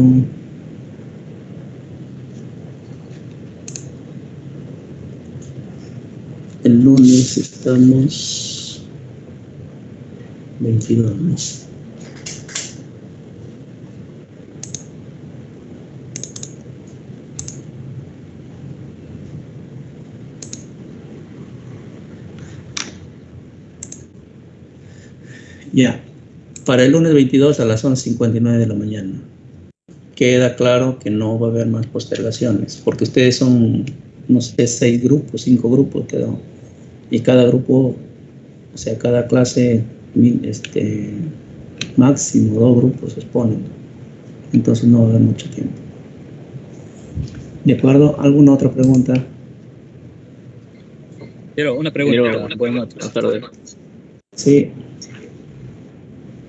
El lunes estamos 22, ¿no? Ya, para el lunes 22 a las 11:59 de la mañana. Queda claro que no va a haber más postergaciones, porque ustedes son, no sé, 6 grupos, 5 grupos quedó. Y cada grupo, o sea, cada clase, máximo 2 grupos se exponen. Entonces no va a haber mucho tiempo. ¿De acuerdo? ¿Alguna otra pregunta? Quiero una pregunta. Buenas tardes. Sí.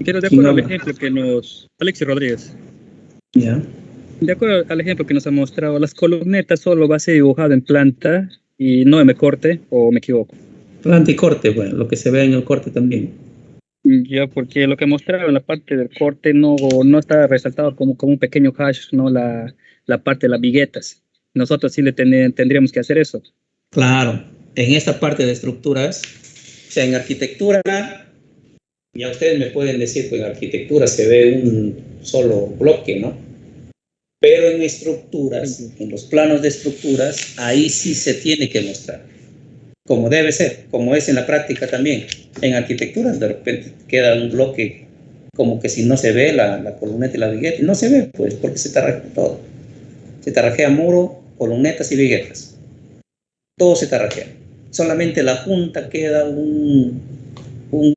Quiero, de acuerdo al ejemplo que Alexis Rodríguez. Ya. De acuerdo al ejemplo que nos ha mostrado, las columnetas solo va a ser dibujado en planta y no en corte, ¿o me equivoco? Planta y corte, bueno, lo que se ve en el corte también. Ya, porque lo que mostraron en la parte del corte no está resaltado como un pequeño hash, ¿no? La parte de las viguetas. Nosotros sí tendríamos que hacer eso. Claro, en esta parte de estructuras, o sea, en arquitectura, ya ustedes me pueden decir que en arquitectura se ve un solo bloque, ¿no? Pero en estructuras, en los planos de estructuras, ahí sí se tiene que mostrar, como debe ser, como es en la práctica también. En arquitectura de repente queda un bloque como que si no se ve la columneta y la vigueta, y no se ve, pues, porque se tarrajea todo. Se tarrajea muro, columnetas y viguetas. Todo se tarrajea. Solamente la junta queda un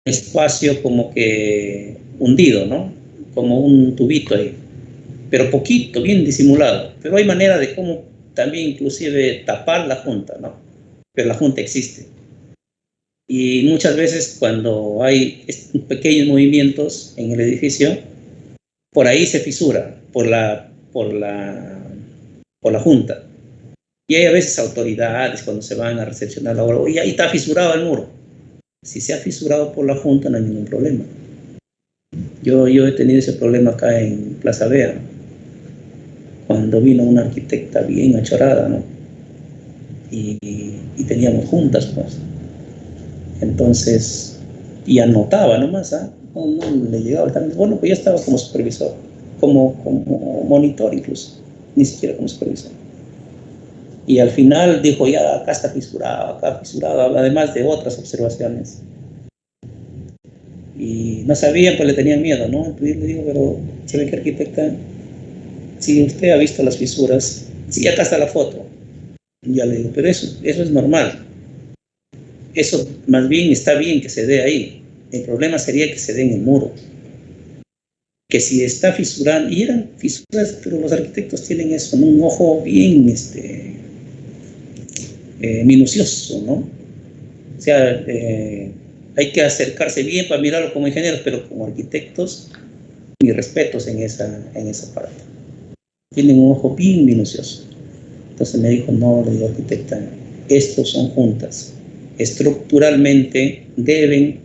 espacio como que hundido, ¿no? Como un tubito ahí. Pero poquito, bien disimulado. Pero hay manera de cómo también inclusive tapar la junta, ¿no? Pero la junta existe. Y muchas veces cuando hay pequeños movimientos en el edificio, por ahí se fisura, por la junta. Y hay a veces autoridades cuando se van a recepcionar la obra, y ahí está fisurado el muro. Si se ha fisurado por la junta no hay ningún problema. Yo he tenido ese problema acá en Plaza Vea, cuando vino una arquitecta bien achorada, ¿no? Y teníamos juntas, pues. Entonces, y anotaba nomás, ¿ah? No le llegaba el bueno, pues yo estaba como supervisor, como monitor incluso, ni siquiera como supervisor. Y al final dijo, ya, acá está fisurado, además de otras observaciones. Y no sabían, pues le tenían miedo, ¿no? Entonces yo le digo, pero, ¿sabe qué, arquitecta? Si usted ha visto las fisuras, sí, acá está la foto. Ya le digo, pero eso es normal. Eso más bien está bien que se dé ahí. El problema sería que se dé en el muro. Que si está fisurando, y eran fisuras, pero los arquitectos tienen eso, ¿no? Un ojo bien minucioso, ¿no? O sea, hay que acercarse bien para mirarlo como ingenieros, pero como arquitectos, mis respetos en esa parte. Tienen un ojo bien minucioso. Entonces me dijo, no, le digo, arquitecta, estos son juntas. Estructuralmente deben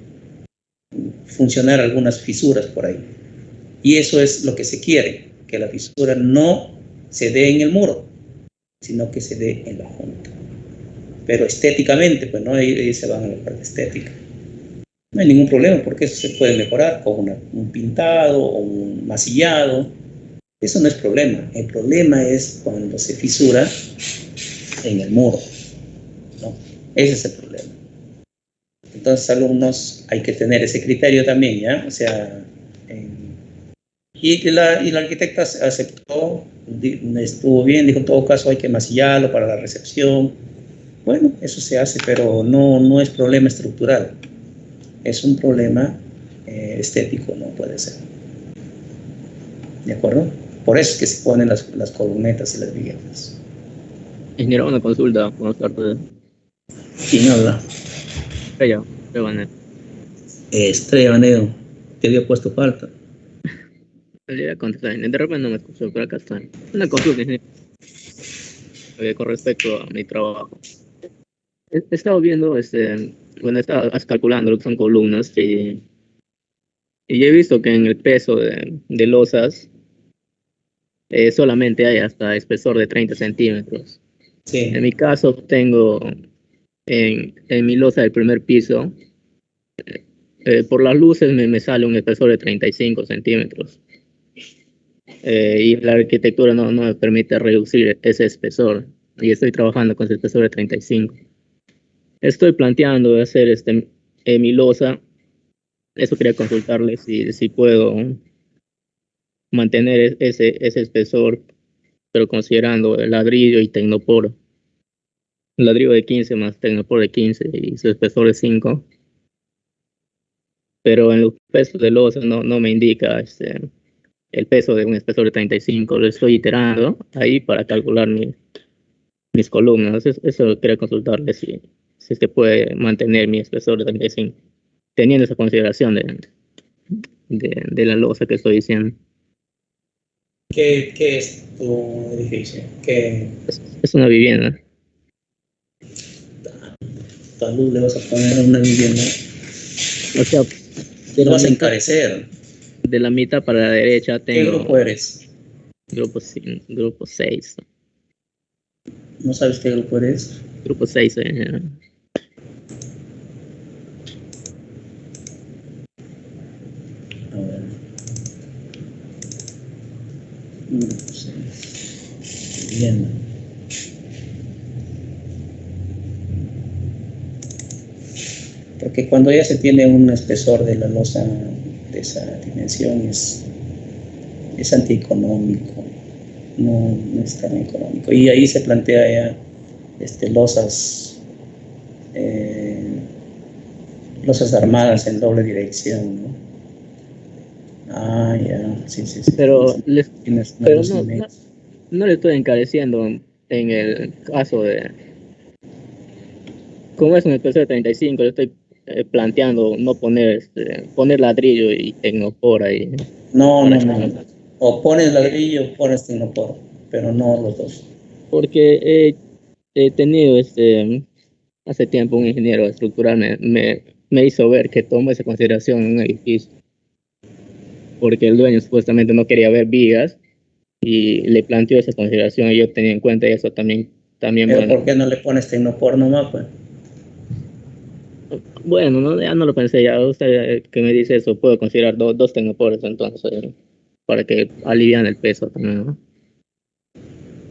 funcionar algunas fisuras por ahí. Y eso es lo que se quiere, que la fisura no se dé en el muro, sino que se dé en la junta. Pero estéticamente, pues no, ahí se van a la parte estética. No hay ningún problema, porque eso se puede mejorar con un pintado o un masillado. Eso no es problema. El problema es cuando se fisura en el muro, ¿no? Ese es el problema. Entonces, alumnos, hay que tener ese criterio también, ¿ya? O sea, y la arquitecta aceptó, estuvo bien, dijo, en todo caso hay que masillarlo para la recepción. Bueno, eso se hace, pero no es problema estructural. Es un problema estético, no puede ser. ¿De acuerdo? Por eso es que se ponen las columnetas y las viguetas. Ingeniero, una consulta. Buenas tardes. ¿Quién habla? Estrella Banedo. Estrella Banedo. Te había puesto falta. Le iba a contestar. De repente no me escuchó, pero acá está. Una consulta, ingeniero. Con respecto a mi trabajo. He estado viendo, bueno, estaba calculando lo que son columnas y he visto que en el peso de losas solamente hay hasta espesor de 30 centímetros. Sí. En mi caso tengo en mi losa del primer piso, por las luces me sale un espesor de 35 centímetros. Y la arquitectura no me permite reducir ese espesor. Y estoy trabajando con ese espesor de 35. Estoy planteando hacer mi losa. Eso quería consultarle si puedo mantener ese espesor, pero considerando el ladrillo y tecnopor. El ladrillo de 15 más tecnopor de 15 y su espesor de 5. Pero en los pesos de losa no me indica el peso de un espesor de 35. Lo estoy iterando ahí para calcular mis columnas. Eso quería consultarle si se puede mantener mi espesor de 35, teniendo esa consideración de la losa que estoy diciendo. ¿Qué es tu edificio? Es una vivienda. ¿Cuánta luz le vas a poner a una vivienda? O sea, te lo vas a encarecer. De la mitad para la derecha tengo... ¿Qué grupo eres? Grupo 6. ¿No sabes qué grupo eres? Grupo 6. A ver. Grupo 6. Vivienda. Porque cuando ya se tiene un espesor de la losa de esa dimensión es antieconómico, no es tan económico. Y ahí se plantea ya losas armadas en doble dirección, ¿no? Ah, ya, sí. Pero, pero no le estoy encareciendo en el caso de... Como es un espesor de 35, le estoy planteando no poner ladrillo y tecnopor ahí. No. O pones ladrillo o pones tecnopor, pero no los dos. Porque he tenido hace tiempo un ingeniero estructural me hizo ver que tomo esa consideración en un edificio. Porque el dueño supuestamente no quería ver vigas y le planteó esa consideración y yo tenía en cuenta eso también. Pero Bueno, ¿por qué no le pones Tecnopor nomás, pues? bueno, no, ya no lo pensé, ya usted que me dice eso, puedo considerar dos tecnopores entonces, para que alivian el peso también, ¿no?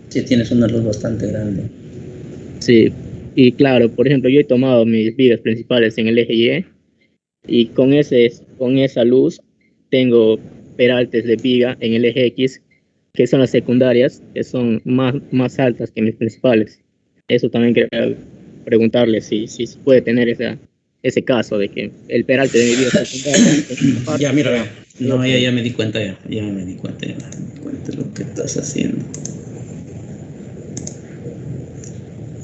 Sí, tienes una luz bastante grande. Sí, y claro, por ejemplo, yo he tomado mis vigas principales en el eje Y y con esa luz tengo peraltes de viga en el eje X, que son las secundarias, que son más altas que mis principales. Eso también quería preguntarle si se puede tener ese caso de que el peralte de mi viga secundaria... Ya, mira, no, ya me di cuenta, ya me di cuenta de lo que estás haciendo.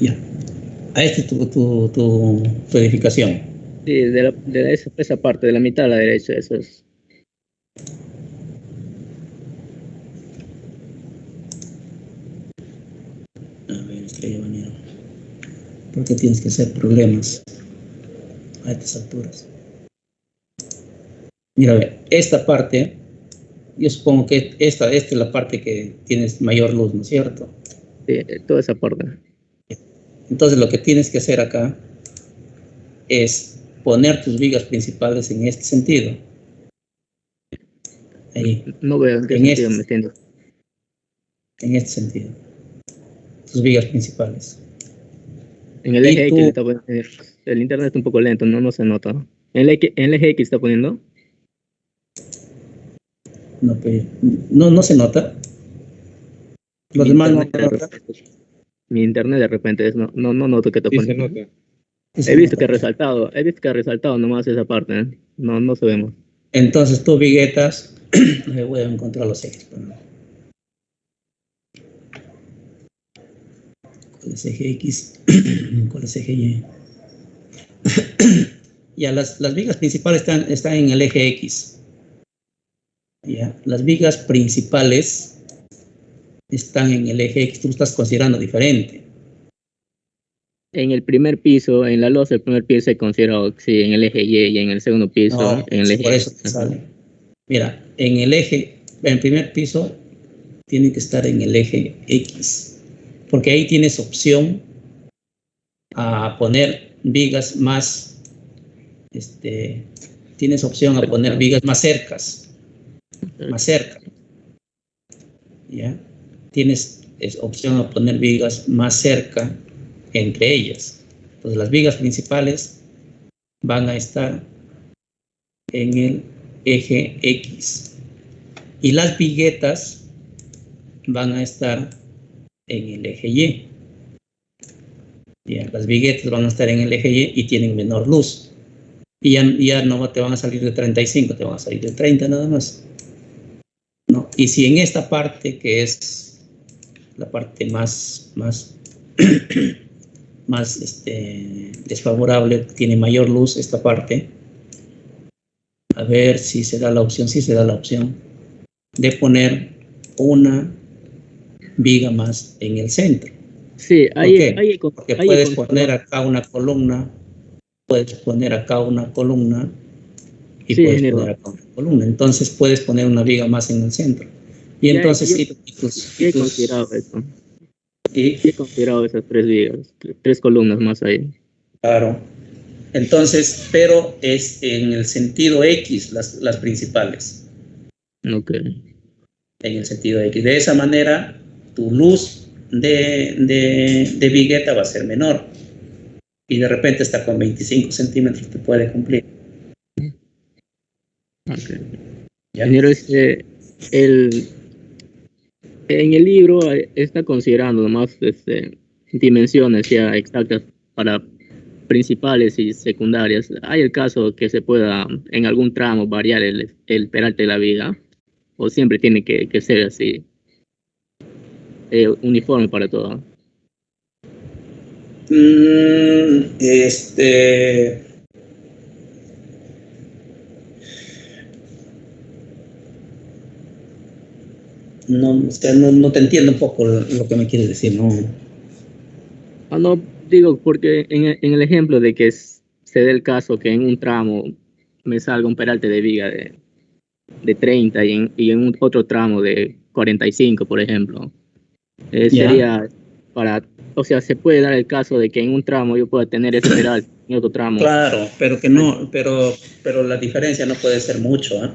Ya. Esta es tu edificación. Sí, de esa parte, de la mitad a la derecha, eso es. A ver, Estrella Bañero. ¿Por qué tienes que hacer problemas a estas alturas? Mira, a ver, esta parte, yo supongo que esta es la parte que tienes mayor luz, ¿no es cierto? Sí, toda esa parte. Entonces lo que tienes que hacer acá es poner tus vigas principales en este sentido. Ahí. No veo en qué sentido me entiendo. En este sentido. Tus vigas principales. En el eje X está poniendo. El internet está un poco lento, no se nota. ¿En el eje X está poniendo? No se nota. Los demás no se nota. Mi internet de repente no noto que está poniendo. Se nota. He visto que ha resaltado nomás esa parte, ¿eh? No sabemos. Entonces tú viguetas, voy a encontrar los ejes. ¿Cuál es eje X? ¿Cuál es eje Y? Ya, las vigas principales están en el eje X. Ya, las vigas principales están en el eje X. Tú lo estás considerando diferente. En el primer piso, en la losa del primer piso he considerado, sí, en el eje Y y en el segundo piso, No, en el eje por eso te sale. Mira, en el primer piso tiene que estar en el eje X, porque ahí tienes opción a poner vigas más, tienes opción a poner vigas más cercas, ¿ya? Tienes opción a poner vigas más cerca entre ellas. Entonces las vigas principales van a estar en el eje X y las viguetas van a estar en el eje Y. Ya, las viguetas van a estar en el eje Y y tienen menor luz. Y ya no te van a salir de 35, te van a salir de 30 nada más. ¿No? Y si en esta parte, que es la parte más desfavorable, tiene mayor luz esta parte, a ver si se da la opción, sí se da la opción de poner una viga más en el centro. Sí, porque puedes poner acá una columna, puedes poner acá una columna y sí, puedes poner acá una columna. Entonces puedes poner una viga más en el centro. Y entonces he considerado eso. He considerado esas 3 vigas, 3 columnas más ahí. Claro. Entonces, pero es en el sentido X las principales. Ok. En el sentido X. De esa manera, tu luz de vigueta va a ser menor. Y de repente hasta con 25 centímetros te puede cumplir. Okay. Ingeniero, en el libro está considerando nomás dimensiones ya exactas para principales y secundarias. ¿Hay el caso que se pueda en algún tramo variar el peralte de la viga? ¿O siempre tiene que ser así, uniforme para todo? No, o sea, no te entiendo un poco lo que me quieres decir, ¿no? No, digo, porque en el ejemplo de que se dé el caso que en un tramo me salga un peralte de viga de 30 y en otro tramo 45, por ejemplo. Ya. Sería para, o sea, se puede dar el caso de que en un tramo yo pueda tener ese peral, en otro tramo. Claro, pero que no, pero la diferencia no puede ser mucho, ¿eh?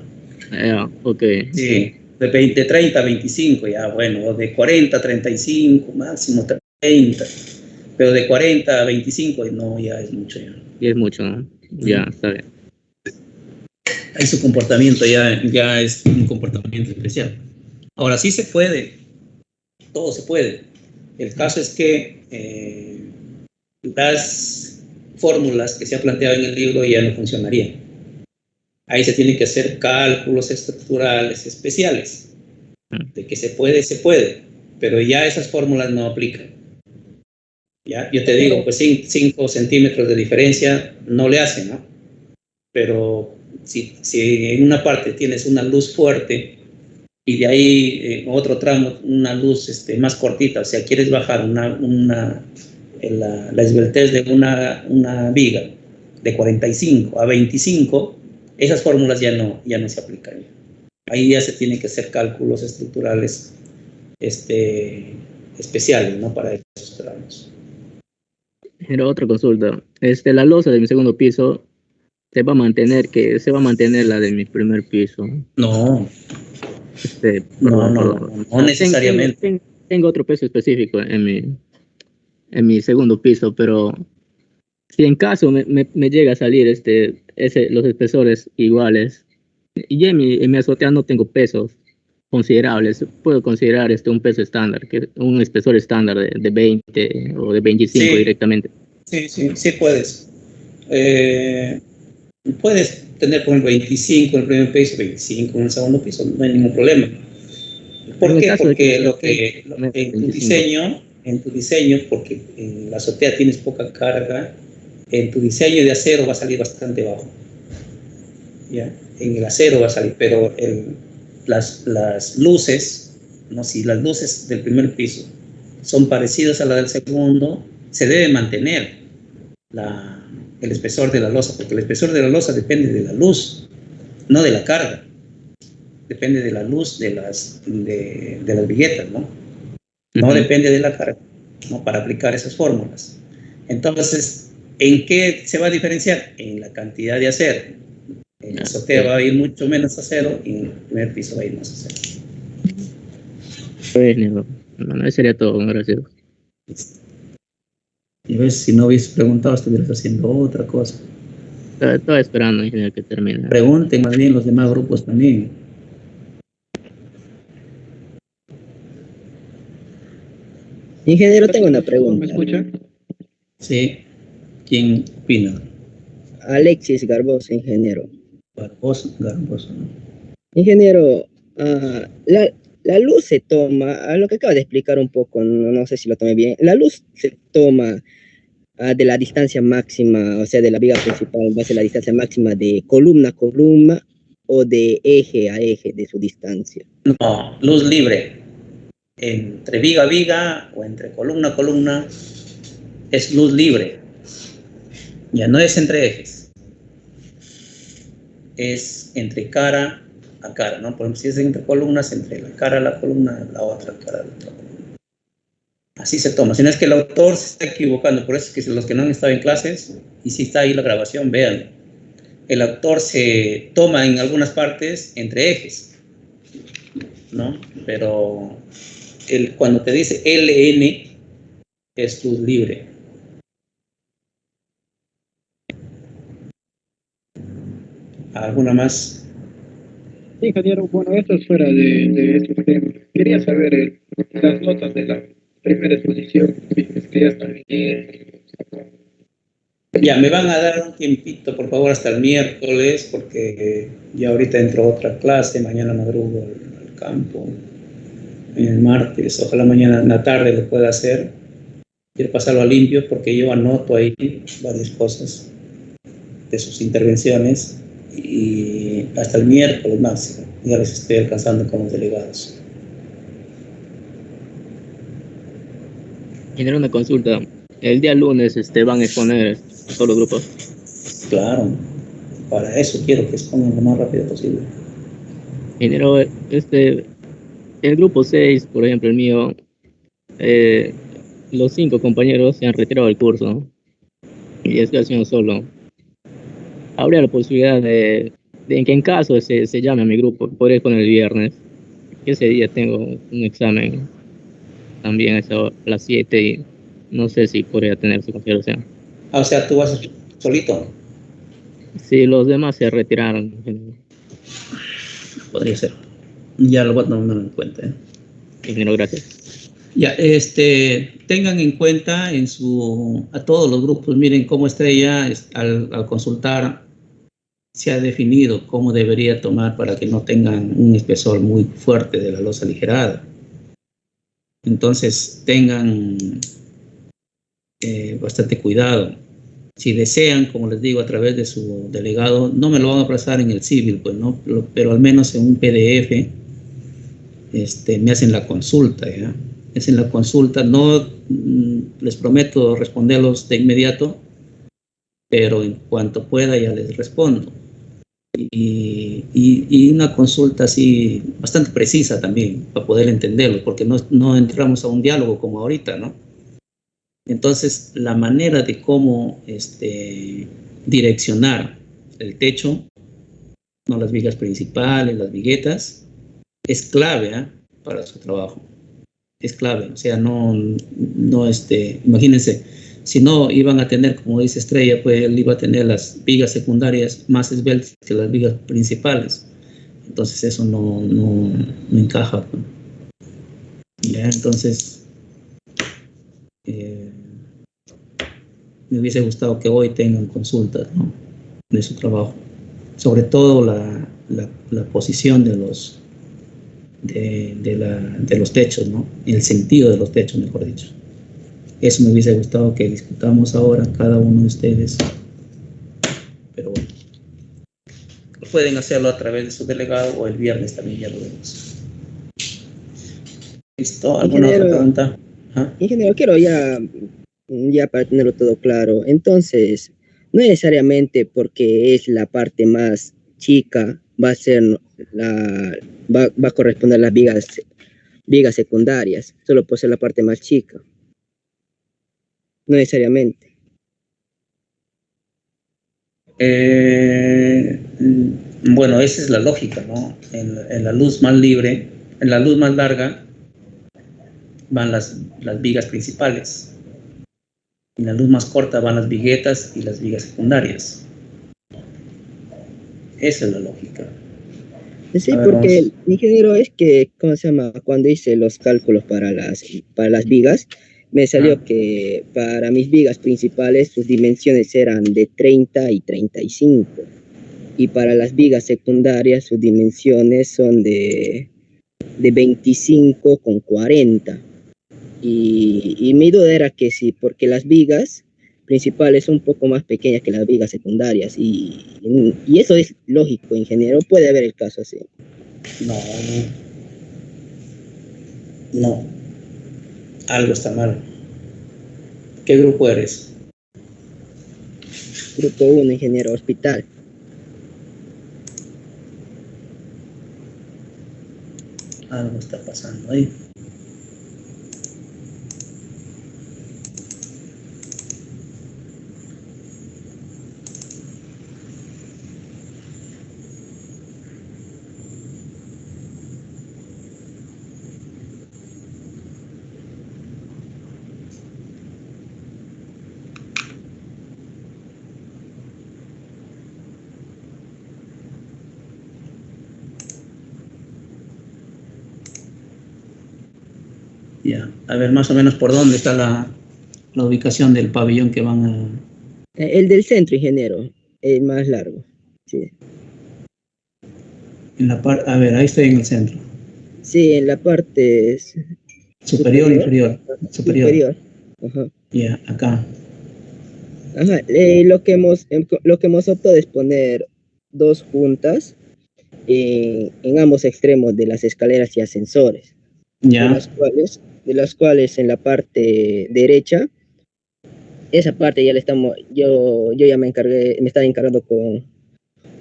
Ok. Sí, de 30 a 25, ya, bueno, o de 40 a 35, máximo 30, pero de 40 a 25, no, ya es mucho, ya. Y es mucho, ¿no? Ya, está bien. Ahí su comportamiento ya es un comportamiento especial. Ahora sí se puede, todo se puede. El caso es que las fórmulas que se han planteado en el libro ya no funcionarían. Ahí se tienen que hacer cálculos estructurales especiales. De que se puede, pero ya esas fórmulas no aplican. Ya, yo te digo, pues 5 centímetros de diferencia no le hacen, ¿no? Pero si en una parte tienes una luz fuerte y de ahí en otro tramo una luz más cortita, o sea, quieres bajar la esbeltez de una viga de 45 a 25, esas fórmulas ya no se aplican. Ahí ya se tienen que hacer cálculos estructurales especiales, ¿no? Para esos tramos. Era otra consulta. La losa de mi segundo piso se va a mantener la de mi primer piso. No. No necesariamente. Tengo otro peso específico en mi segundo piso, pero si en caso me llega a salir los espesores iguales, y en mi azotea no tengo pesos considerables, puedo considerar un peso estándar, un espesor estándar de 20 o de 25 sí, directamente. Sí puedes. Puedes tener por el 25 en el primer piso, 25 en el segundo piso, no hay ningún problema. ¿Por qué? Porque en tu diseño, porque en la azotea tienes poca carga, en tu diseño de acero va a salir bastante bajo. ¿Ya? En el acero va a salir, pero las luces, ¿no? Si las luces del primer piso son parecidas a las del segundo, se debe mantener el espesor de la losa, porque el espesor de la losa depende de la luz, no de la carga. Depende de la luz de las viguetas, ¿no? No depende de la carga, ¿no? Para aplicar esas fórmulas. Entonces, ¿en qué se va a diferenciar? En la cantidad de acero. En la azotea va a ir mucho menos acero y en el primer piso va a ir más acero. Bueno, eso sería todo, gracias. Y ves, si no hubieses preguntado, estuvieras haciendo otra cosa. Estaba esperando, ingeniero, que termine. Pregunten más bien los demás grupos también. Ingeniero, tengo una pregunta. ¿Me escucha? Sí. ¿Quién opina? Alexis Garbosa, ingeniero. Garbosa, ¿no? Ingeniero, la luz se toma, a lo que acaba de explicar un poco, no sé si lo tomé bien, la luz se toma de la distancia máxima, o sea, de la viga principal, en base a la distancia máxima de columna a columna o de eje a eje de su distancia. No, luz libre. Entre viga a viga o entre columna a columna es luz libre. Ya no es entre ejes. Es entre cara a cara, ¿no? Por ejemplo, si es entre columnas, entre la cara a la columna, la otra cara a la otra columna. Así se toma. Si no es que el autor se está equivocando, por eso es que los que no han estado en clases, y si está ahí la grabación, vean. El autor se toma en algunas partes entre ejes, ¿no? Pero cuando te dice LN, es luz libre. ¿Alguna más? Sí, ingeniero, bueno, esto es fuera de estos temas. Quería saber las notas de la primera exposición, que ya están bien. Ya, me van a dar un tiempito, por favor, hasta el miércoles, porque ya ahorita entro a otra clase, mañana madrugo al campo, el martes, ojalá mañana en la tarde lo pueda hacer. Quiero pasarlo a limpio porque yo anoto ahí varias cosas de sus intervenciones y hasta el miércoles máximo ya les estoy alcanzando con los delegados. Ingeniero, una consulta. El día lunes van a exponer a todos los grupos. Claro, para eso quiero que expongan lo más rápido posible. Ingeniero, el grupo 6, por ejemplo, el mío, los 5 compañeros se han retirado del curso y estoy haciendo solo. Habría la posibilidad de que en caso se llame a mi grupo, podría ir con el viernes. Ese día tengo un examen también a las 7 y no sé si podría tener su consideración. Ah, o sea, tú vas solito. Sí, los demás se retiraron. Podría ser. Ya lo voy a tomar en cuenta. Ingeniero, gracias. Ya, tengan en cuenta a todos los grupos, miren cómo Estrella al consultar se ha definido cómo debería tomar para que no tengan un espesor muy fuerte de la losa aligerada. Entonces tengan bastante cuidado. Si desean, como les digo, a través de su delegado, no me lo van a pasar en el civil, pues, ¿no? Pero al menos en un PDF me hacen la consulta, ¿ya? Hacen la consulta, no les prometo responderlos de inmediato, pero en cuanto pueda ya les respondo. Y una consulta así bastante precisa también, para poder entenderlo, porque no entramos a un diálogo como ahorita, ¿no? Entonces, la manera de cómo direccionar el techo, no las vigas principales, las viguetas, es clave para su trabajo. Es clave, o sea, imagínense, si no iban a tener, como dice Estrella, pues él iba a tener las vigas secundarias más esbeltas que las vigas principales. Entonces eso no encaja, pues. Ya, entonces me hubiese gustado que hoy tengan consultas, ¿no?, de su trabajo, sobre todo la posición de los techos, ¿no?, el sentido de los techos, mejor dicho. Eso me hubiese gustado que discutamos ahora cada uno de ustedes, pero bueno, pueden hacerlo a través de su delegado o el viernes también, ya lo vemos. ¿Listo? ¿Alguna otra pregunta? Ingeniero, quiero ya para tenerlo todo claro. Entonces, no necesariamente porque es la parte más chica va a corresponder a las vigas secundarias, solo por ser la parte más chica. No necesariamente. Bueno, esa es la lógica, ¿no? En la luz más libre, en la luz más larga, van las vigas principales. En la luz más corta van las viguetas y las vigas secundarias. Esa es la lógica. Sí, porque el ingeniero es que, ¿cómo se llama? Cuando hice los cálculos para las vigas, me salió que para mis vigas principales sus dimensiones eran de 30 y 35. Y para las vigas secundarias sus dimensiones son de 25 con 40. Y mi duda era que sí, porque las vigas principales son un poco más pequeñas que las vigas secundarias. Y eso es lógico, ingeniero. Puede haber el caso así. No. Algo está mal. ¿Qué grupo eres? Grupo 1, ingeniero, hospital. Algo está pasando ahí. Ya, a ver más o menos por dónde está la ubicación del pabellón que van a... El del centro, ingeniero, el más largo. Sí. A ver, ahí estoy en el centro. Sí, en la parte superior, inferior. Superior. Ajá. Ya, acá. Ajá. Lo que hemos optado es poner 2 juntas en ambos extremos de las escaleras y ascensores. Ya. De las cuales en la parte derecha, esa parte ya yo ya me estaba encargando con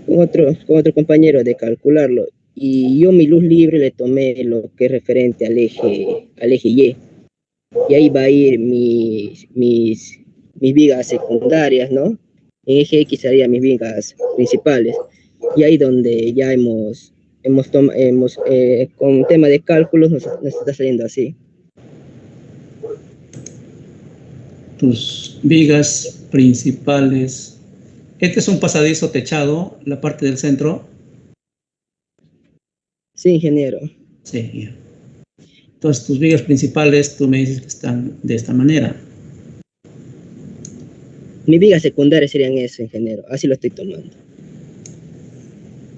otro compañero de calcularlo, y yo mi luz libre le tomé lo que es referente al eje Y. Y ahí va a ir mis vigas secundarias, ¿no? En eje X serían mis vigas principales. Y ahí donde ya con tema de cálculos nos está saliendo así. Tus vigas principales. Este es un pasadizo techado, la parte del centro. Sí, ingeniero. Sí, ya. Entonces, tus vigas principales, tú me dices que están de esta manera. Mis vigas secundarias serían eso, ingeniero. Así lo estoy tomando.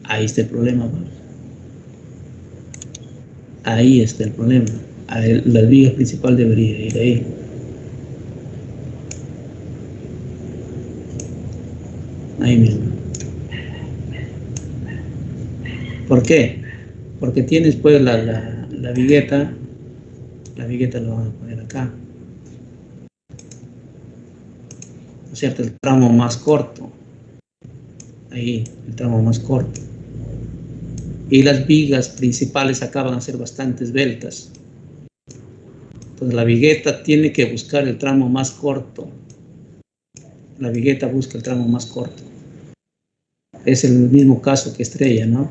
Ahí está el problema, ¿no? Ahí está el problema. La viga principal debería ir ahí. Ahí mismo. ¿Por qué? Porque tienes pues la vigueta lo vamos a poner acá. ¿No es cierto? El tramo más corto. Ahí, el tramo más corto. Y las vigas principales acá van a ser bastante esbeltas. Entonces la vigueta tiene que buscar el tramo más corto. La vigueta busca el tramo más corto. Es el mismo caso que Estrella, ¿no?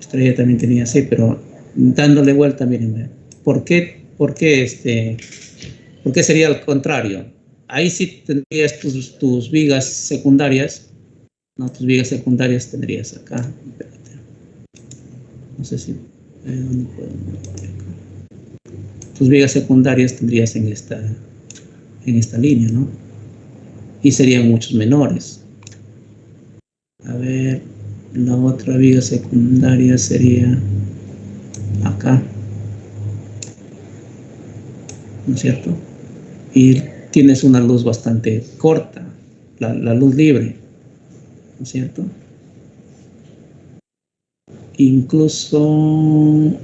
Estrella también tenía así, pero dándole vuelta, miren, ¿por qué sería al contrario? Ahí sí tendrías tus vigas secundarias, ¿no? Tus vigas secundarias tendrías acá. Espérate. No sé si... ¿dónde puedo poner acá? Tus vigas secundarias tendrías en esta línea, ¿no? Y serían muchos menores. A ver, la otra viga secundaria sería acá, ¿no es cierto? Y tienes una luz bastante corta, la luz libre, ¿no es cierto? Incluso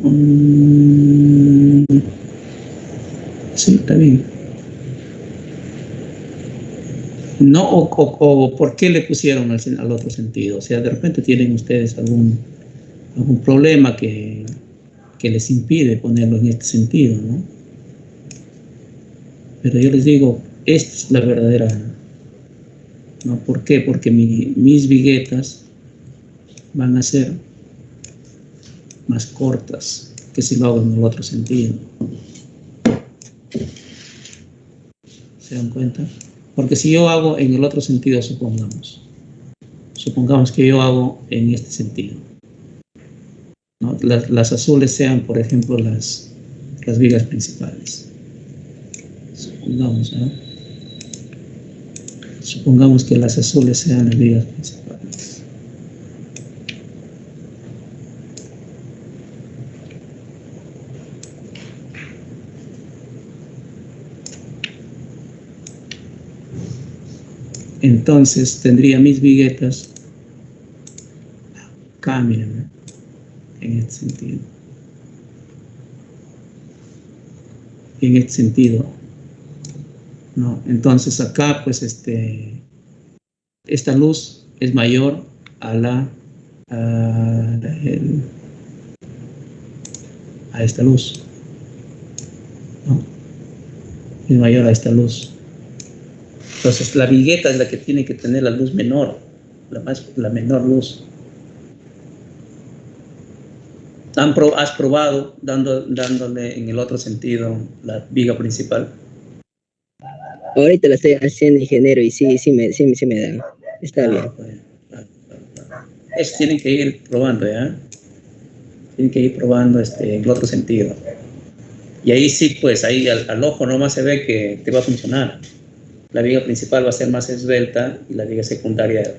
sí, está bien. No, o por qué le pusieron al otro sentido. O sea, de repente tienen ustedes algún problema que les impide ponerlo en este sentido, ¿no? Pero yo les digo, esta es la verdadera, ¿no? ¿Por qué? Porque mis viguetas van a ser más cortas que si lo hago en el otro sentido. ¿Se dan cuenta? Porque si yo hago en el otro sentido, supongamos que yo hago en este sentido, ¿no? Las azules sean, por ejemplo, las vigas principales. Supongamos que las azules sean las vigas principales. Entonces tendría mis viguetas acá, miren, en este sentido. En este sentido, ¿no? Entonces acá, pues, esta luz es mayor a esta luz, ¿no? Es mayor a esta luz. Entonces la vigueta es la que tiene que tener la luz menor, la menor luz. ¿Has probado dándole en el otro sentido la viga principal? Ahorita la estoy haciendo, ingeniero, y sí me da. Está bien. Pues, eso tienen que ir probando, ¿ya? Tienen que ir probando en el otro sentido. Y ahí sí, pues, ahí al ojo nomás se ve que te va a funcionar. La viga principal va a ser más esbelta y la viga secundaria...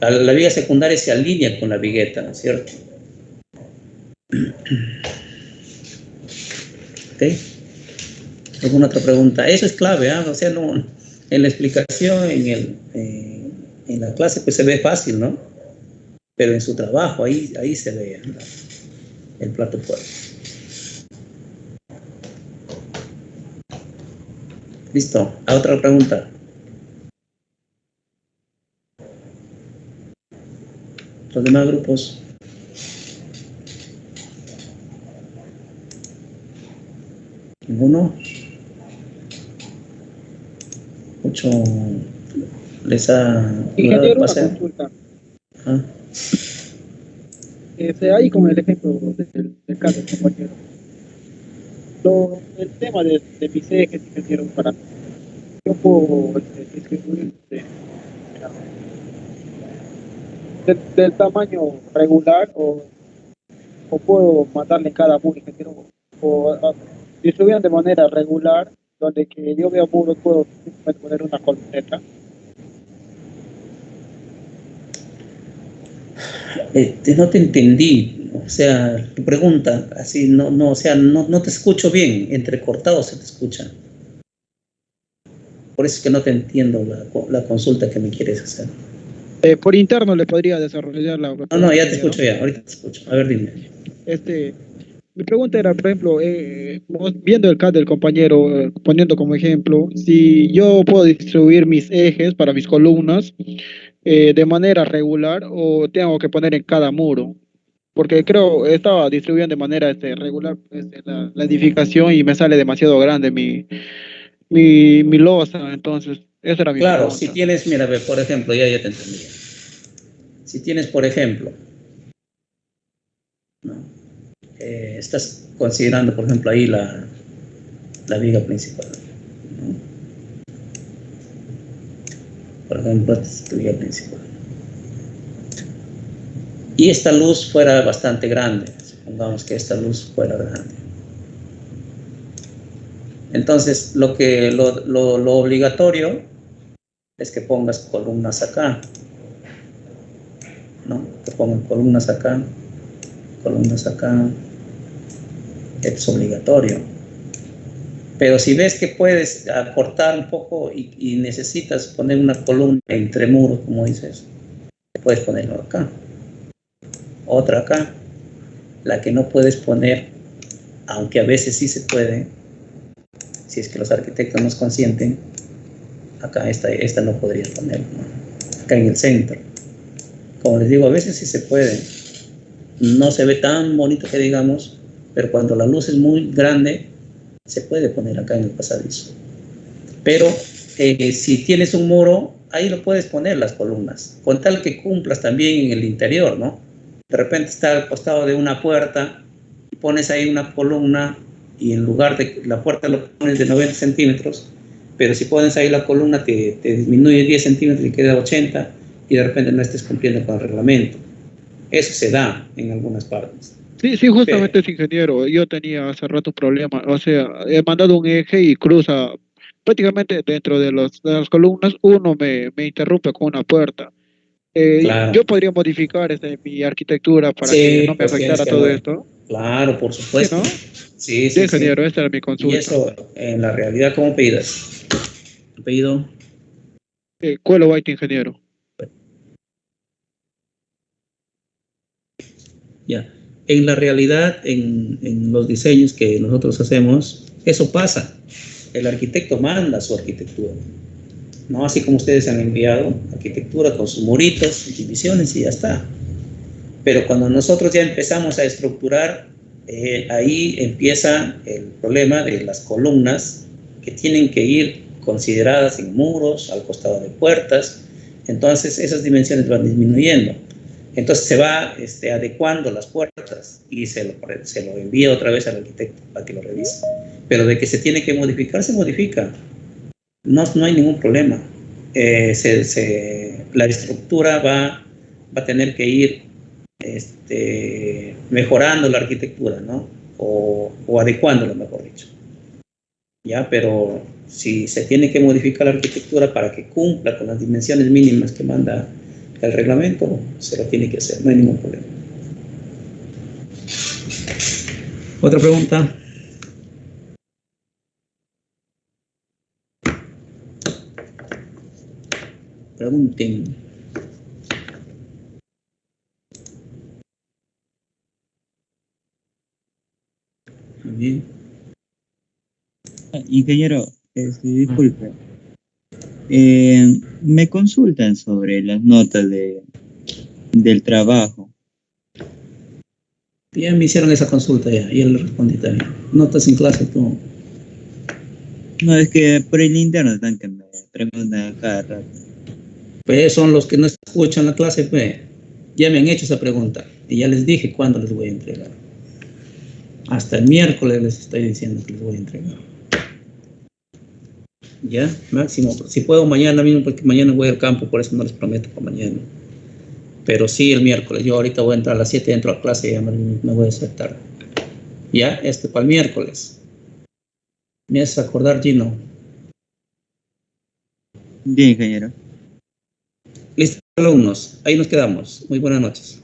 La viga secundaria se alinea con la vigueta, ¿no es cierto? ¿Ok? ¿Alguna otra pregunta? Eso es clave, ¿eh? O sea, no, en la explicación, en la clase, pues se ve fácil, ¿no? Pero en su trabajo, ahí se ve, ¿no? El plato fuerte. Listo. ¿A otra pregunta? Los demás grupos. ¿Ninguno? Mucho les ha Ingeniero, una pasado. consulta. Ah, Ahí con el ejemplo del caso del compañero. El tema de mis ejes, ingeniero, para yo puedo distribuir del tamaño regular o puedo mandarle en cada muro, ingeniero, o distribuir de manera regular, donde que yo veo muros puedo simplemente poner una columneta. no te entendí, o sea, tu pregunta, así, o sea, no te escucho bien, entrecortado se te escucha. Por eso es que no te entiendo la consulta que me quieres hacer. Por interno le podría desarrollar la... No, ya te escucho ya, ahorita te escucho. A ver, dime. Mi pregunta era, por ejemplo, viendo el caso del compañero, poniendo como ejemplo, si yo puedo distribuir mis ejes para mis columnas de manera regular o tengo que poner en cada muro, porque creo estaba distribuyendo de manera regular la edificación y me sale demasiado grande mi losa, entonces esa era mi Claro, pregunta. si tienes, mira, ve, por ejemplo, ya te entendí. Si tienes, por ejemplo, ¿no? Estás considerando, por ejemplo, ahí la viga principal, ¿no? Por ejemplo, esta es tu viga principal. Y esta luz fuera bastante grande, supongamos que esta luz fuera grande. Entonces, lo obligatorio es que pongas columnas acá, ¿no? Que pongan columnas acá, es obligatorio. Pero si ves que puedes acortar un poco y necesitas poner una columna entre muros, como dices, puedes ponerlo acá, otra acá. La que no puedes poner, aunque a veces sí se puede, si es que los arquitectos nos consienten, acá esta no podría poner, ¿no? Acá en el centro. Como les digo, a veces sí se puede. No se ve tan bonito que digamos, pero cuando la luz es muy grande, se puede poner acá en el pasadizo. Pero si tienes un muro, ahí lo puedes poner las columnas, con tal que cumplas también en el interior, ¿no? De repente está al costado de una puerta, pones ahí una columna y en lugar de la puerta lo pones de 90 centímetros, pero si pones ahí la columna te disminuye 10 centímetros y queda 80 y de repente no estés cumpliendo con el reglamento. Eso se da en algunas partes. Sí, justamente es ingeniero. Yo tenía hace rato un problema. O sea, he mandado un eje y cruza prácticamente dentro de las columnas. Uno me interrumpe con una puerta. Claro. Yo podría modificar mi arquitectura para que no me pues afectara todo esto. Claro, por supuesto. Sí, ingeniero, esta era mi consulta. Y eso, en la realidad, ¿cómo apellidas? ¿Apellido? Cuelo White, ingeniero. Ya. En la realidad, en los diseños que nosotros hacemos, eso pasa. El arquitecto manda su arquitectura, ¿no? Así como ustedes han enviado arquitectura con sus muritos, sus divisiones y ya está. Pero cuando nosotros ya empezamos a estructurar, ahí empieza el problema de las columnas que tienen que ir consideradas en muros, al costado de puertas. Entonces esas dimensiones van disminuyendo. Entonces se va adecuando las puertas y se lo envía otra vez al arquitecto para que lo revise. Pero de que se tiene que modificar, se modifica. No hay ningún problema. La estructura va a tener que ir mejorando la arquitectura, ¿no? O adecuándola, mejor dicho. Ya, pero si se tiene que modificar la arquitectura para que cumpla con las dimensiones mínimas que manda el reglamento, se lo tiene que hacer, no hay ningún problema. ¿Otra pregunta? Pregunten. Muy bien. Ingeniero, disculpe. Me consultan sobre las notas del trabajo. Ya me hicieron esa consulta ya, y yo le respondí también. Notas en clase, tú No, es que por el interno están que me preguntan cada rato. Pues son los que no escuchan la clase, pues. Ya me han hecho esa pregunta y ya les dije cuándo les voy a entregar. Hasta el miércoles les estoy diciendo que les voy a entregar. Ya, máximo. Si puedo mañana mismo, porque mañana voy al campo, por eso no les prometo para mañana. Pero sí el miércoles. Yo ahorita voy a entrar a las 7, entro a clase y ya me voy a hacer tarde. Ya, para el miércoles. ¿Me haces acordar, Gino? Bien, ingeniero. Listo, alumnos. Ahí nos quedamos. Muy buenas noches.